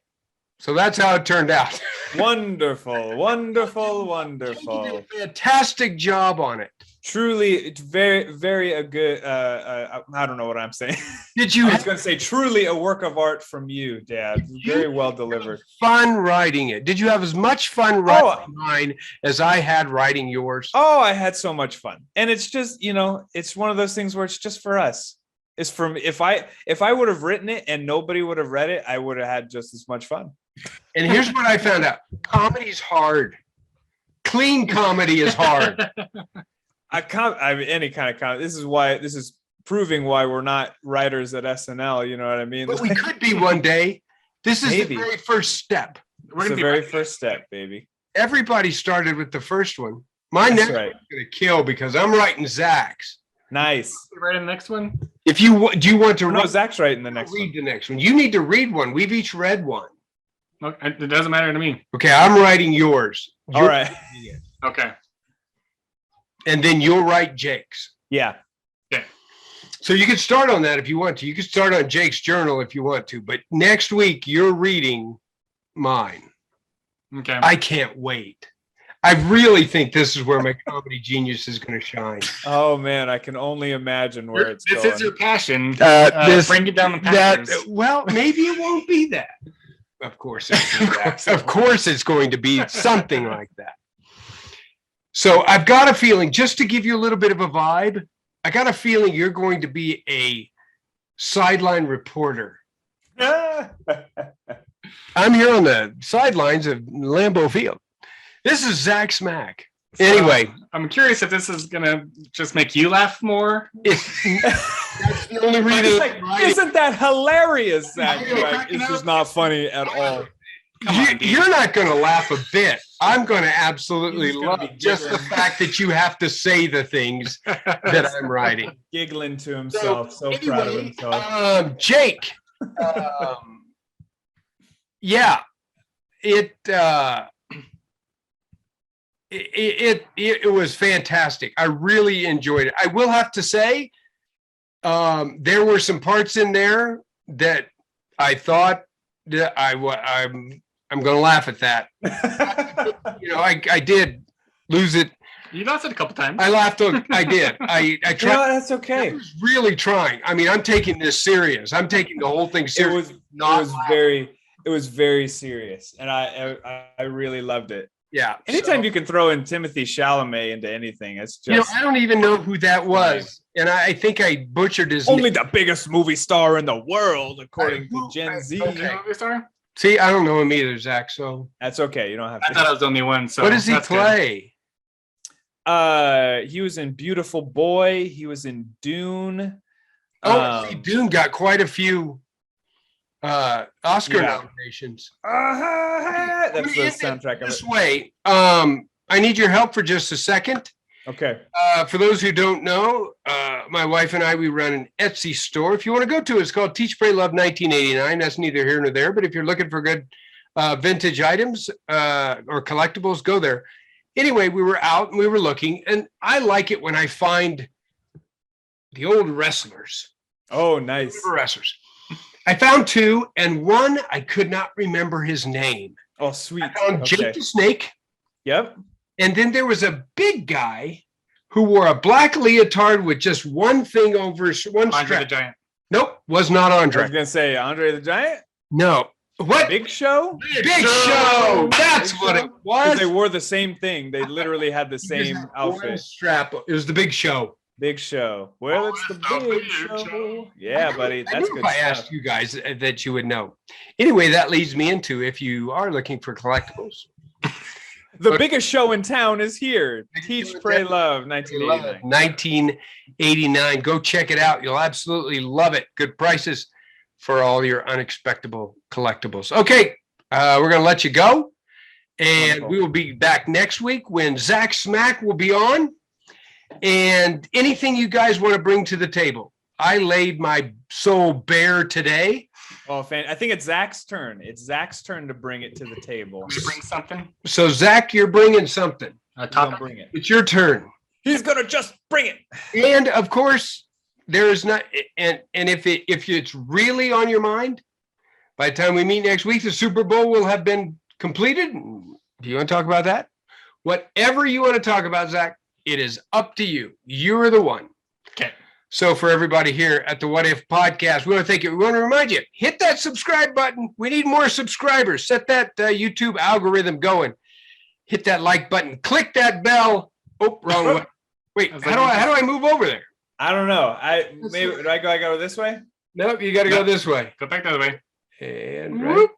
A: so that's how it turned out.
B: Wonderful, wonderful,
A: You
B: wonderful.
A: did a fantastic job on it.
B: Truly, it's very, very a good. I don't know what I'm saying.
A: Did you
B: I was
A: have
B: going to say, truly a work of art from you, Dad. Very well delivered.
A: fun writing it? Did you have as much fun writing mine as I had writing yours?
B: Oh, I had so much fun, and it's just, it's one of those things where it's just for us. It's from if I would have written it and nobody would have read it, I would have had just as much fun.
A: And here's what I found out: comedy's hard. Clean comedy is hard.
B: Any kind of comedy. This is proving why we're not writers at SNL. You know what I mean?
A: But we could be one day. This is
B: Maybe.
A: the very first step.
B: It's the very first step, baby.
A: Everybody started with the first one. My
B: That's
A: next
B: right.
A: one's gonna kill because I'm writing Zach's.
B: Nice.
C: Right in the next one.
A: If you do, you want to
B: No, Zach's right in the next
A: read
B: one.
A: the next one. You need to read one. We've each read one.
C: Okay, it doesn't matter to me.
A: Okay, I'm writing yours.
B: All
A: You're
B: right.
A: writing it.
C: Okay.
A: And then you'll write Jake's.
B: Yeah.
A: So you can start on that if you want to. You can start on Jake's journal if you want to. But next week you're reading mine.
C: Okay.
A: I can't wait. I really think this is where my comedy genius is going to shine.
B: Oh man, I can only imagine where it's
C: this
B: going.
C: is your passion.
A: This-
C: Bring it down the
A: That
C: Packers.
A: well, maybe it won't be that. Of course, of course, it's going to be something like that. So I've got a feeling, just to give you a little bit of a vibe, I got a feeling you're going to be a sideline reporter. I'm here on the sidelines of Lambeau Field. This is Zach Smack. Anyway,
C: I'm curious if this is gonna just make you laugh more.
A: that's the only reason.
B: It's like, isn't that hilarious, Zach?
C: You're
B: You're like,
C: cracking
B: it's just
C: up.
B: not funny at all.
C: Come on, dude.
A: You're not going to laugh a bit. I'm going to absolutely
B: He's gonna
A: love
B: be
A: just the
B: giggling.
A: fact that you have to say the things that I'm writing.
B: Giggling to himself, so proud of himself.
A: Jake, yeah, it was fantastic. I really enjoyed it. I will have to say, there were some parts in there that I thought that I'm going to laugh at that. I did lose it.
C: You lost it a couple times.
A: I laughed. I did. I
B: No,
A: tried.
B: that's
A: I
B: okay.
A: was really trying. I mean, I'm taking this serious. I'm taking the whole thing
B: It
A: serious.
B: was very serious, and I really loved it.
A: Yeah.
B: Anytime
A: so,
B: you can throw in Timothy Chalamet into anything, it's just
A: I don't even know who that was, and I think I butchered his
B: only
A: name.
B: the biggest movie star in the world, according to
A: Who-
B: Gen Z.
A: okay.
C: You know movie star?
A: See, I don't know him either, Zach. So,
B: That's okay. You don't have
C: I
B: to.
C: thought I was the only one. So
A: what does he
C: that's good.
A: play?
B: He was in Beautiful Boy. He was in Dune.
A: Oh, see, Dune got quite a few Oscar
B: Yeah.
A: nominations.
B: That's the
A: Let me
B: soundtrack of it.
A: This way, I need your help for just a second.
B: Okay.
A: For those who don't know, my wife and I, we run an Etsy store. If you want to go to it, it's called Teach, Pray, Love 1989. That's neither here nor there. But if you're looking for good vintage items or collectibles, go there. Anyway, we were out and we were looking, and I like it when I find the old wrestlers.
B: Oh, nice.
A: Wrestlers. I found two, and one I could not remember his name.
B: Oh, sweet.
A: I found
B: Okay.
A: Jake the Snake.
B: Yep.
A: And then there was a big guy who wore a black leotard with just one thing over his one
C: Andre the
A: strap.
C: Giant.
A: Nope, was not
B: I
A: Andre.
B: was gonna say Andre the Giant.
A: No. What?
B: Big Show.
A: Big Show. That's
B: Big
A: what
B: Show?
A: it
B: 'Cause
A: was.
B: they wore the same thing. They literally had the
A: He just
B: same
A: had one
B: outfit.
A: strap. It was the Big Show.
B: Big Show. Well, it's the big show. Yeah, buddy.
A: I
B: That's
A: knew
B: good
A: if I
B: stuff.
A: asked you guys that you would know. Anyway, that leads me into if you are looking for collectibles.
B: The biggest show in town is here.
A: Biggest
B: Teach,
A: show in
B: Pray,
A: town.
B: Love,
A: I love
B: 1989.
A: it. 1989. Go check it out. You'll absolutely love it. Good prices for all your unexpected collectibles. Okay, we're going to let you go. And
B: Wonderful.
A: we will be back next week when Zach Smack will be on. And anything you guys want to bring to the table. I laid my soul bare today.
B: Oh, I think it's Zach's turn. It's Zach's turn to bring it to the table.
C: We bring something.
A: So Zach, you're bringing something.
C: A
B: He's gonna
C: topic.
B: bring it.
A: It's your turn.
B: He's gonna just bring it.
A: And of course, there is not, and if it's really on your mind, by the time we meet next week, the Super Bowl will have been completed. Do you want to talk about that? Whatever you want to talk about, Zach, it is up to you. You're the one.
C: Okay.
A: So for everybody here at the What If Podcast, we want to thank you. We want to remind you, hit that subscribe button. We need more subscribers. Set that YouTube algorithm going. Hit that like button. Click that bell. Oh, wrong way. Wait, how do I move over there?
B: I don't know. Do I go this way?
A: Nope, you got to go this way.
C: Go back the other way.
A: And right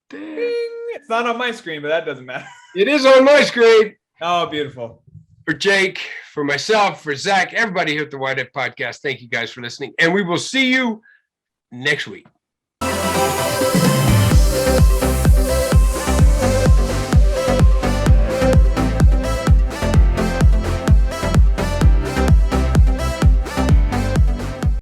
A: there.
B: Ding. It's not on my screen, but that doesn't matter.
A: It is on my screen.
B: Oh, beautiful.
A: For Jake, for myself, for Zach, everybody here at the What If Podcast, thank you guys for listening. And we will see you next week.